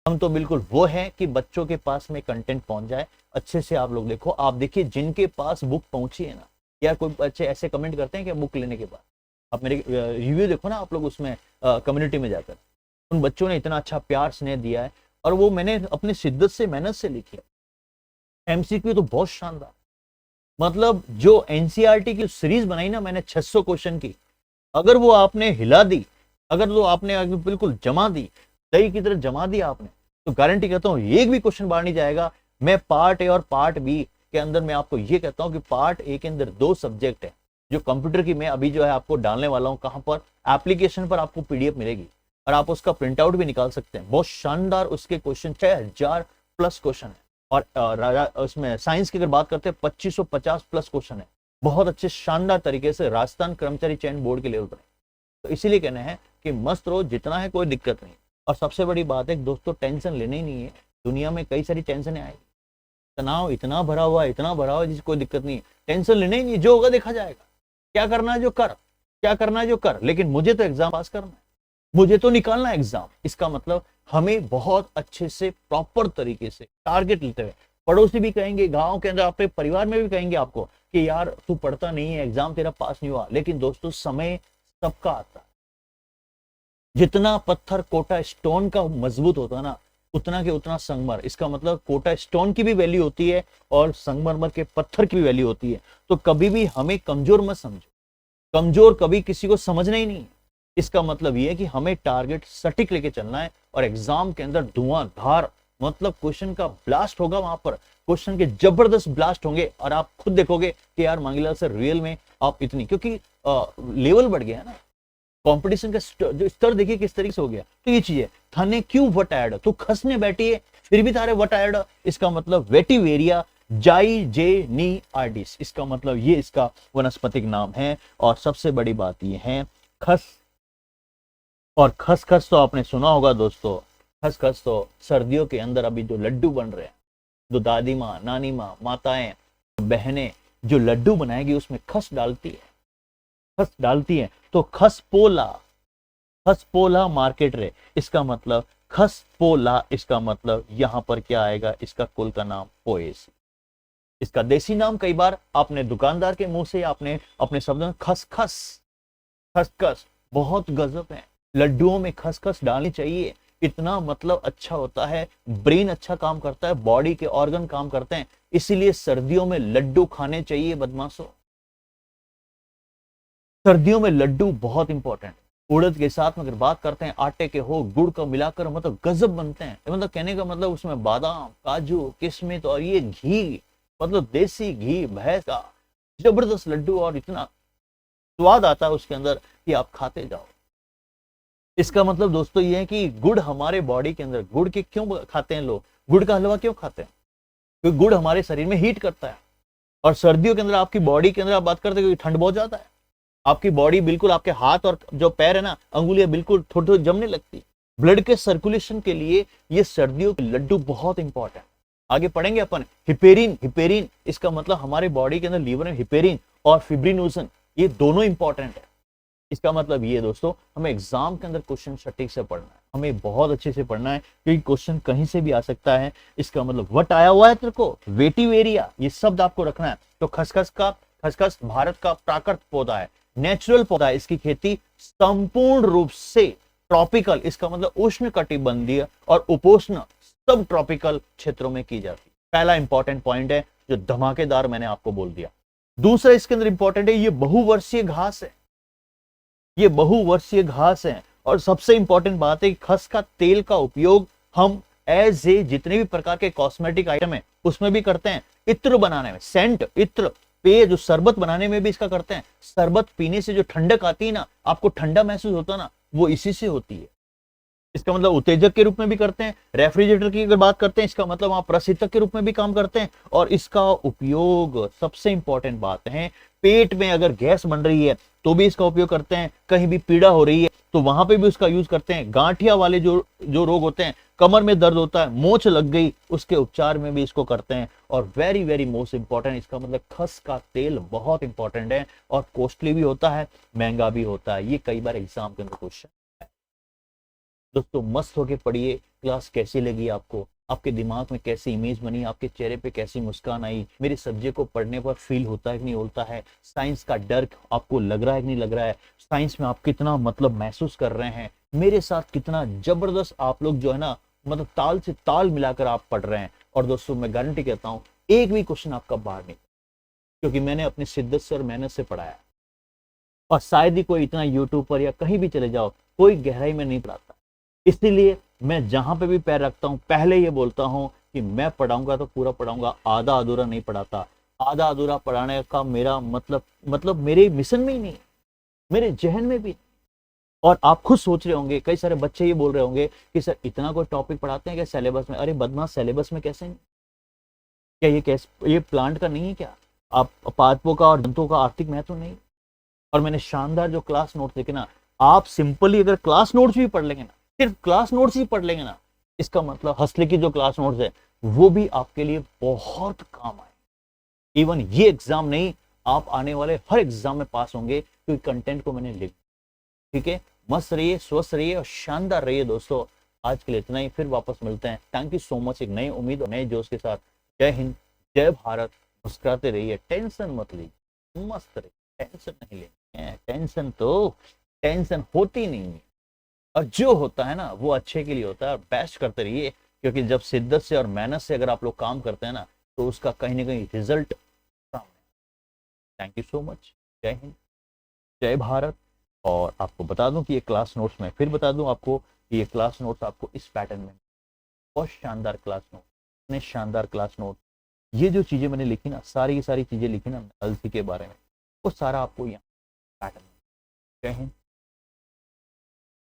हम तो बिल्कुल वो है कि बच्चों के पास में कंटेंट पहुंच जाए अच्छे से। आप लोग देखो, आप देखिए जिनके पास बुक पहुंची है ना, या कोई बच्चे ऐसे कमेंट करते हैं कि बुक लेने के बाद, आप मेरे रिव्यू देखो ना आप लोग उसमें कम्युनिटी में जाकर, उन बच्चों ने इतना अच्छा प्यार स्नेह दिया है, और वो मैंने अपनी शिद्दत से मेहनत से लिखी है। एमसीक्यू तो बहुत शानदार, मतलब जो एनसीईआरटी की सीरीज बनाई ना मैंने 600 क्वेश्चन की, अगर वो आपने हिला दी, अगर वो आपने बिल्कुल जमा दी, दही की तरह जमा दी आपने, तो गारंटी कहता हूं एक भी क्वेश्चन बाहर नहीं जाएगा। मैं पार्ट ए और पार्ट बी के अंदर मैं आपको ये कहता हूं कि पार्ट ए के अंदर 2 सब्जेक्ट है जो कंप्यूटर की मैं अभी जो है आपको डालने वाला हूं। कहां पर? एप्लीकेशन पर आपको पीडीएफ मिलेगी और आप उसका प्रिंट आउट भी निकाल सकते हैं। बहुत शानदार उसके क्वेश्चन, 6000 प्लस क्वेश्चन है। और उसमें साइंस की अगर बात करते हैं 2550 प्लस क्वेश्चन है, बहुत अच्छे शानदार तरीके से राजस्थान कर्मचारी चयन बोर्ड के लेवल पर। तो इसीलिए कहना है कि मस्त रहो, जितना है कोई दिक्कत नहीं। और सबसे बड़ी बात है दोस्तों, टेंशन लेना ही नहीं है। दुनिया में कई सारी टेंशन आएगी, तनाव इतना भरा हुआ है, इतना भरा हुआ है जिसकी कोई दिक्कत नहीं है। टेंशन लेना ही नहीं, जो होगा देखा जाएगा। क्या करना है जो कर, क्या करना है जो कर, लेकिन मुझे तो एग्जाम पास करना है, मुझे तो निकालना है एग्जाम। इसका मतलब हमें बहुत अच्छे से प्रॉपर तरीके से टारगेट लेते हुए, पड़ोसी भी कहेंगे, गांव के अंदर अपने परिवार में भी कहेंगे आपको कि यार तू पढ़ता नहीं है, एग्जाम तेरा पास नहीं हुआ। लेकिन दोस्तों समय सबका आता है। जितना पत्थर कोटा स्टोन का मजबूत होता है ना, उतना के उतना संगमर। इसका मतलब कोटा स्टोन की भी वैल्यू होती है और संगमरमर के पत्थर की भी वैल्यू होती है। तो कभी भी हमें कमजोर मत समझो, कमजोर कभी किसी को समझना ही नहीं है। इसका मतलब यह है कि हमें टारगेट सटीक लेके चलना है, और एग्जाम के अंदर धुआंधार मतलब क्वेश्चन का ब्लास्ट होगा, वहां पर क्वेश्चन के जबरदस्त ब्लास्ट होंगे, और आप खुद देखोगे कि यार मांगीलाल सर रियल में आप इतनी, क्योंकि लेवल बढ़ गया है ना, कंपटीशन का जो स्तर देखिए किस तरीके से हो गया। तो ये चीज है, थाने क्यों वट आयड, तू खसने बैठी है फिर भी थारे वट आयड। इसका मतलब वेटिवेरिया जाई जे नी आर्डिस, इसका मतलब ये इसका वनस्पतिक नाम है। और सबसे बड़ी बात ये है खस, और खसखस तो आपने सुना होगा दोस्तों। खसखस तो सर्दियों के अंदर अभी जो लड्डू बन रहे हैं, जो दादी माँ, नानी माँ, माताएं, बहनें जो लड्डू बनाएगी उसमें खस डालती है, खस डालती है। तो खसपोला, खसपोला मार्केट रे, इसका मतलब खसपोला, इसका मतलब यहां पर क्या आएगा, इसका कुल का नाम पोएसी। इसका देसी नाम कई बार आपने दुकानदार के मुंह से आपने अपने शब्दों में खसखस, खसखस बहुत गजब है। लड्डुओं में खसखस डालनी चाहिए, इतना मतलब अच्छा होता है, ब्रेन अच्छा काम करता है, बॉडी के ऑर्गन काम करते हैं। इसीलिए सर्दियों में लड्डू खाने चाहिए बदमाशों, सर्दियों में लड्डू बहुत इंपॉर्टेंट। उड़द के साथ में अगर बात करते हैं, आटे के हो गुड़ का मिलाकर मतलब गजब बनते हैं। मतलब कहने का मतलब उसमें बादाम, काजू, किशमिश और ये घी, मतलब देसी घी भैंस का, जबरदस्त लड्डू, और इतना स्वाद आता है उसके अंदर कि आप खाते जाओ। इसका मतलब दोस्तों ये है कि गुड़ हमारे बॉडी के अंदर, गुड़ के क्यों खाते हैं लोग, गुड़ का हलवा क्यों खाते हैं? क्योंकि गुड़ हमारे शरीर में हीट करता है, और सर्दियों के अंदर आपकी बॉडी के अंदर आप बात करते हैं क्योंकि ठंड बहुत ज्यादा है, आपकी बॉडी बिल्कुल, आपके हाथ और जो पैर है ना, अंगुलियां बिल्कुल थोड़ी थोड़ी जमने लगती। ब्लड के सर्कुलेशन के लिए ये सर्दियों के लड्डू बहुत इंपॉर्टेंट। आगे पढ़ेंगे अपन हिपेरिन, हिपेरिन इसका मतलब हमारे बॉडी के अंदर लीवर में हिपेरिन और फिब्रिनोजन, ये दोनों इंपॉर्टेंट है। इसका मतलब ये दोस्तों, हमें एग्जाम के अंदर क्वेश्चन सटीक से पढ़ना है, हमें बहुत अच्छे से पढ़ना है, क्योंकि क्वेश्चन कहीं से भी आ सकता है। इसका मतलब वट आया हुआ है तेरे को, वेटिवेरिया, ये शब्द आपको रखना है। तो खसखस का, खसखस भारत का प्राकृत पौधा है, नेचुरल पौधा है। इसकी खेती संपूर्ण रूप से ट्रॉपिकल, इसका मतलब उष्ण कटिबंधीय और उपोष्ण सब ट्रॉपिकल क्षेत्रों में की जाती है। पहला इंपॉर्टेंट पॉइंट है जो धमाकेदार मैंने आपको बोल दिया। दूसरा इसके अंदर इंपॉर्टेंट है, ये बहुवर्षीय घास है, ये बहुवर्षीय घास है, और सबसे इंपॉर्टेंट बात है कि खस का तेल का उपयोग हम एज ए जितने भी प्रकार के कॉस्मेटिक आइटम है उसमें भी करते हैं, इत्र बनाने में, सेंट, इत्र, पेय, जो शरबत बनाने में भी इसका करते हैं। शरबत पीने से जो ठंडक आती है ना, आपको ठंडा महसूस होता है ना, वो इसी से होती है। इसका मतलब उत्तेजक के रूप में भी करते हैं। रेफ्रिजरेटर की अगर बात करते हैं, इसका मतलब आप प्रशीतक के रूप में भी काम करते हैं। और इसका उपयोग, सबसे इंपॉर्टेंट बात है, पेट में अगर गैस बन रही है तो भी इसका उपयोग करते हैं। कहीं भी पीड़ा हो रही है तो वहां पे भी उसका यूज करते हैं। गांठिया वाले जो जो रोग होते हैं, कमर में दर्द होता है, मोच लग गई, उसके उपचार में भी इसको करते हैं। और वेरी वेरी मोस्ट इंपॉर्टेंट, इसका मतलब खस का तेल बहुत इंपॉर्टेंट है और कॉस्टली भी होता है, महंगा भी होता है। ये कई बार एग्जाम के अंदर क्वेश्चन। दोस्तों मस्त होके पढ़िए। क्लास कैसी लगी आपको, आपके दिमाग में कैसी इमेज बनी, आपके चेहरे पे कैसी मुस्कान आई, मेरे सब्जेक्ट को पढ़ने पर फील होता है कि नहीं होता है, साइंस का डर आपको लग रहा है कि नहीं लग रहा है, साइंस में आप कितना मतलब महसूस कर रहे हैं, मेरे साथ कितना जबरदस्त आप लोग जो है ना, मतलब ताल से ताल मिलाकर आप पढ़ रहे हैं। और दोस्तों मैं गारंटी कहता हूं एक भी क्वेश्चन आपका बाहर नहीं, क्योंकि मैंने अपनी शिद्दत से और मेहनत से पढ़ाया। और शायद ही कोई इतना यूट्यूब पर या कहीं भी चले जाओ, कोई गहराई में नहीं पढ़ाता। इसीलिए मैं जहां पे भी पैर रखता हूं पहले ये बोलता हूं कि मैं पढ़ाऊंगा तो पूरा पढ़ाऊंगा, आधा अधूरा नहीं पढ़ाता। आधा अधूरा पढ़ाने का मेरा मतलब मेरे मिशन में ही नहीं है, मेरे जहन में भी नहीं। और आप खुद सोच रहे होंगे, कई सारे बच्चे ये बोल रहे होंगे कि सर इतना कोई टॉपिक पढ़ाते हैं क्या सिलेबस में? अरे बदमाश, सिलेबस में कैसे नहीं? क्या ये कैसे, ये प्लांट का नहीं है क्या? आप पादपों का और जंतुओं का आर्थिक महत्व नहीं? और मैंने शानदार जो क्लास नोट्स देखे ना, आप सिंपली अगर क्लास नोट्स भी पढ़ लेंगे ना, सिर्फ क्लास नोट्स ही पढ़ लेंगे ना, इसका मतलब हंसले की जो क्लास नोट्स है वो भी आपके लिए बहुत काम आए। इवन ये एग्जाम नहीं, आप आने वाले हर एग्जाम में पास होंगे क्योंकि कंटेंट को मैंने लिख। ठीक है, मस्त रहिए, स्वस्थ रहिए और शानदार रहिए दोस्तों। आज के लिए इतना ही, फिर वापस मिलते हैं। थैंक यू सो मच, एक नई उम्मीद और नए जोश के साथ। जय हिंद, जय भारत। मुस्कुराते रहिए, टेंशन मत लीजिए, मस्त रहिए, टेंशन नहीं लेनी। टेंशन होती नहीं है, और जो होता है ना वो अच्छे के लिए होता है। और बेस्ट करते रहिए, क्योंकि जब शिद्दत से और मेहनत से अगर आप लोग काम करते हैं ना, तो उसका कहीं ना कहीं रिजल्ट सामने। Thank you so much. जय हिंद, जय भारत। और आपको बता दूं कि ये क्लास नोट्स में फिर बता दूं आपको कि ये क्लास नोट्स आपको इस पैटर्न में, बहुत शानदार क्लास नोट, इतने शानदार क्लास नोट। ये जो चीजें मैंने लिखी ना, सारी की सारी चीजें लिखी ना अलसी के बारे में, वो सारा आपको यहाँ पैटर्न। जय हिंद।